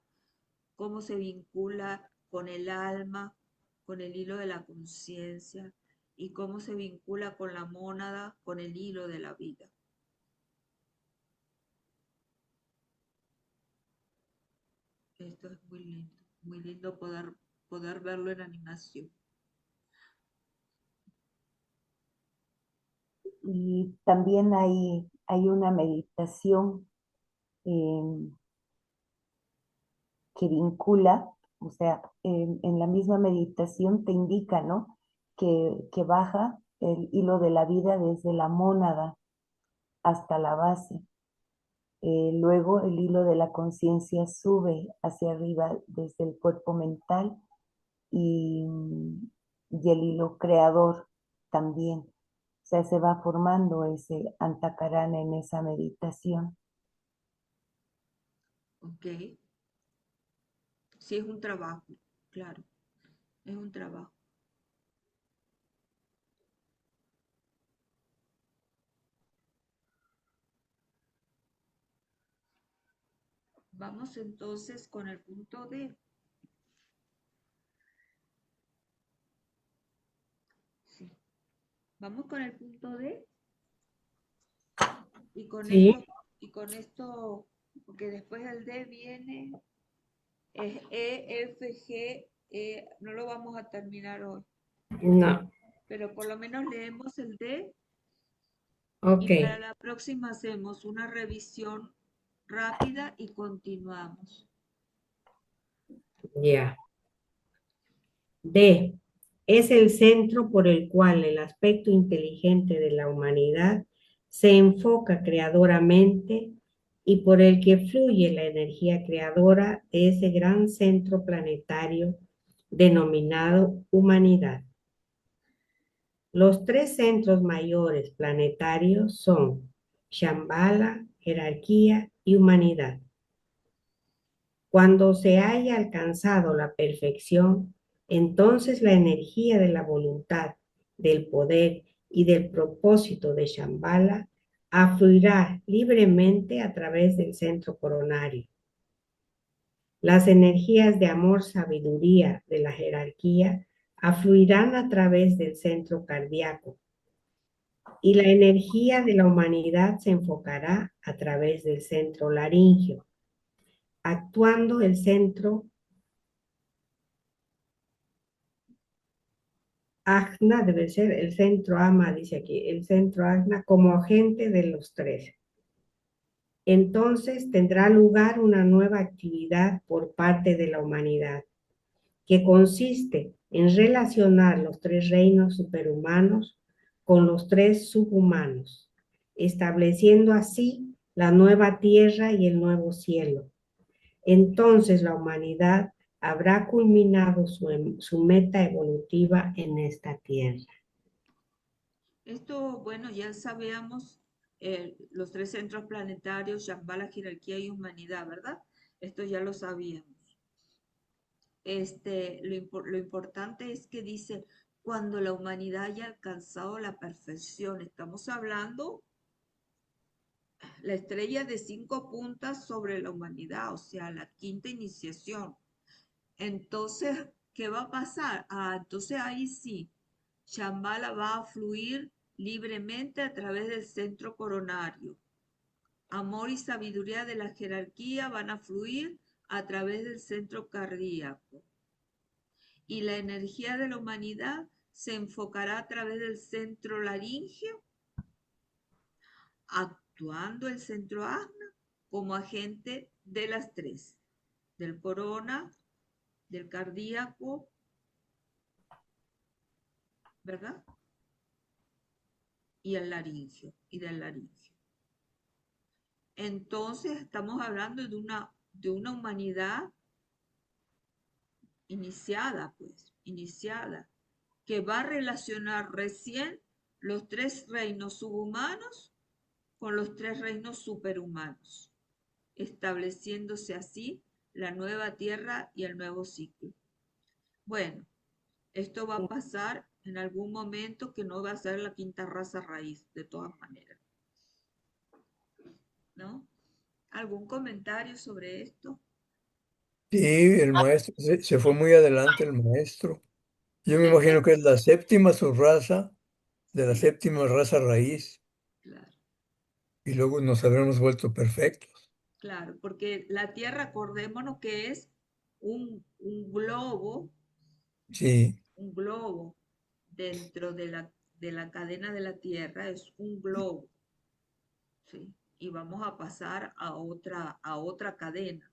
S1: cómo se vincula con el alma, con el hilo de la conciencia y cómo se vincula con la mónada, con el hilo de la vida. Esto es muy lindo poder verlo en animación.
S4: Y también hay una meditación eh, que vincula, o sea, en la misma meditación te indica, ¿no? Que baja el hilo de la vida desde la mónada hasta la base. Luego el hilo de la conciencia sube hacia arriba desde el cuerpo mental y, y el hilo creador también. O sea, se va formando ese antakarana en esa meditación.
S1: ¿Ok? Sí, es un trabajo, claro, es un trabajo. Vamos entonces con el punto D. Sí. Vamos con el punto D y
S5: Sí,
S1: con esto, porque después del D viene es E, F, G, no lo vamos a terminar hoy,
S5: no,
S1: pero por lo menos leemos el D
S5: ok,
S1: y para la próxima hacemos una revisión rápida y continuamos.
S5: ya. D. Es el centro por el cual el aspecto inteligente de la humanidad se enfoca creadoramente y por el que fluye la energía creadora de ese gran centro planetario denominado humanidad. Los 3 centros mayores planetarios son Shambhala, jerarquía y humanidad. Cuando se haya alcanzado la perfección, entonces la energía de la voluntad, del poder y del propósito de Shambhala afluirá libremente a través del centro coronario. Las energías de amor, sabiduría de la jerarquía afluirán a través del centro cardíaco y la energía de la humanidad se enfocará a través del centro laríngeo, actuando el centro Ajna, debe ser el centro Ama, dice aquí, el centro Ajna como agente de los 3. Entonces tendrá lugar una nueva actividad por parte de la humanidad, que consiste en relacionar los 3 reinos superhumanos con los 3 subhumanos, estableciendo así la nueva tierra y el nuevo cielo. Entonces la humanidad habrá culminado su meta evolutiva en esta tierra.
S1: Esto, bueno, ya sabíamos los 3 centros planetarios, Shambhala, jerarquía y humanidad, ¿verdad? Esto ya lo sabíamos. Lo importante es que dice, cuando la humanidad haya alcanzado la perfección, estamos hablando la estrella de 5 puntas sobre la humanidad, o sea, la quinta iniciación. Entonces, ¿qué va a pasar? Entonces ahí sí, Shambhala va a fluir libremente a través del centro coronario. Amor y sabiduría de la jerarquía van a fluir a través del centro cardíaco. Y la energía de la humanidad se enfocará a través del centro laríngeo, actuando el centro asna como agente de las 3, del corona, del cardíaco, ¿verdad? Y el laringio, y del laringio. Entonces estamos hablando de una humanidad iniciada, que va a relacionar recién los 3 reinos subhumanos con los 3 reinos superhumanos, estableciéndose así la nueva tierra y el nuevo ciclo. Bueno, esto va a pasar en algún momento, que no va a ser la quinta raza raíz, de todas maneras, ¿no? ¿Algún comentario sobre esto?
S2: Sí, el maestro se fue muy adelante, el maestro. Yo me imagino que es la séptima subraza de la
S1: Sí,
S2: séptima raza raíz
S1: claro,
S2: y luego nos habremos vuelto perfectos.
S1: claro, porque la Tierra, acordémonos que es un globo,
S2: Sí.
S1: un globo dentro de la cadena de la Tierra, es un globo, ¿sí? Y vamos a pasar a otra cadena.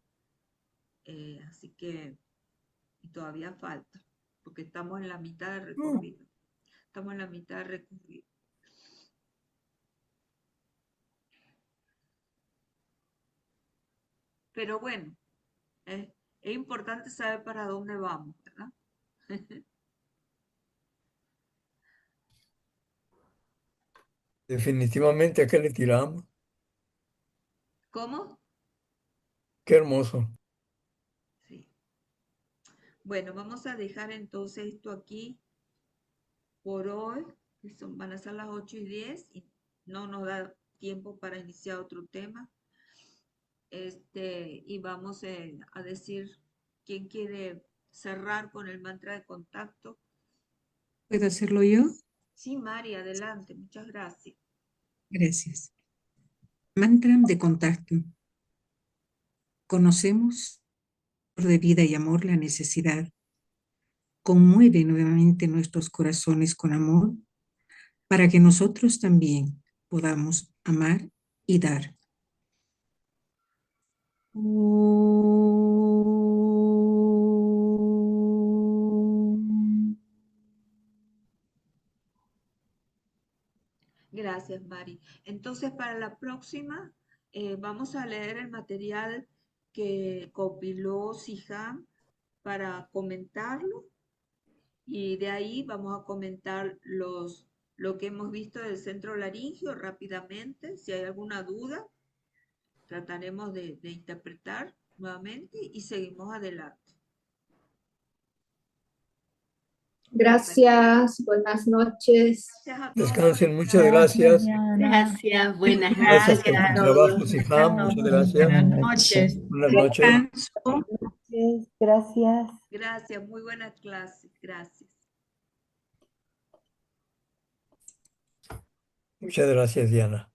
S1: Así que y todavía falta, porque estamos en la mitad del recorrido. Estamos en la mitad del recorrido. Pero bueno, es importante saber para dónde vamos, ¿verdad?
S2: Definitivamente, ¿a qué le tiramos?
S1: ¿Cómo?
S2: Qué hermoso.
S1: Sí. Bueno, vamos a dejar entonces esto aquí por hoy, que van a ser las 8:10 y no nos da tiempo para iniciar otro tema. Y vamos a decir quién quiere cerrar con el mantra de contacto.
S7: ¿Puedo hacerlo yo?
S1: Sí, Mari, adelante, muchas gracias.
S7: Gracias. Mantra de contacto. Conocemos de vida y amor la necesidad. Conmueve nuevamente nuestros corazones con amor para que nosotros también podamos amar y dar.
S1: Gracias, Mari. Entonces, para la próxima, vamos a leer el material que compiló Siham para comentarlo y de ahí vamos a comentar lo que hemos visto del centro laringio rápidamente. Si hay alguna duda, trataremos de interpretar nuevamente y seguimos adelante.
S3: Gracias, buenas noches.
S1: Gracias a todos.
S2: Descansen, muchas
S6: Gracias,
S2: gracias.
S6: Diana.
S8: Gracias, buenas
S2: Gracias por
S8: noches
S2: tu
S8: a
S2: trabajo,
S8: todos.
S2: Siham. Muchas gracias.
S8: Buenas noches.
S2: Buenas noches.
S4: Gracias.
S1: Gracias, muy buenas clases. Gracias.
S2: Muchas gracias, Diana.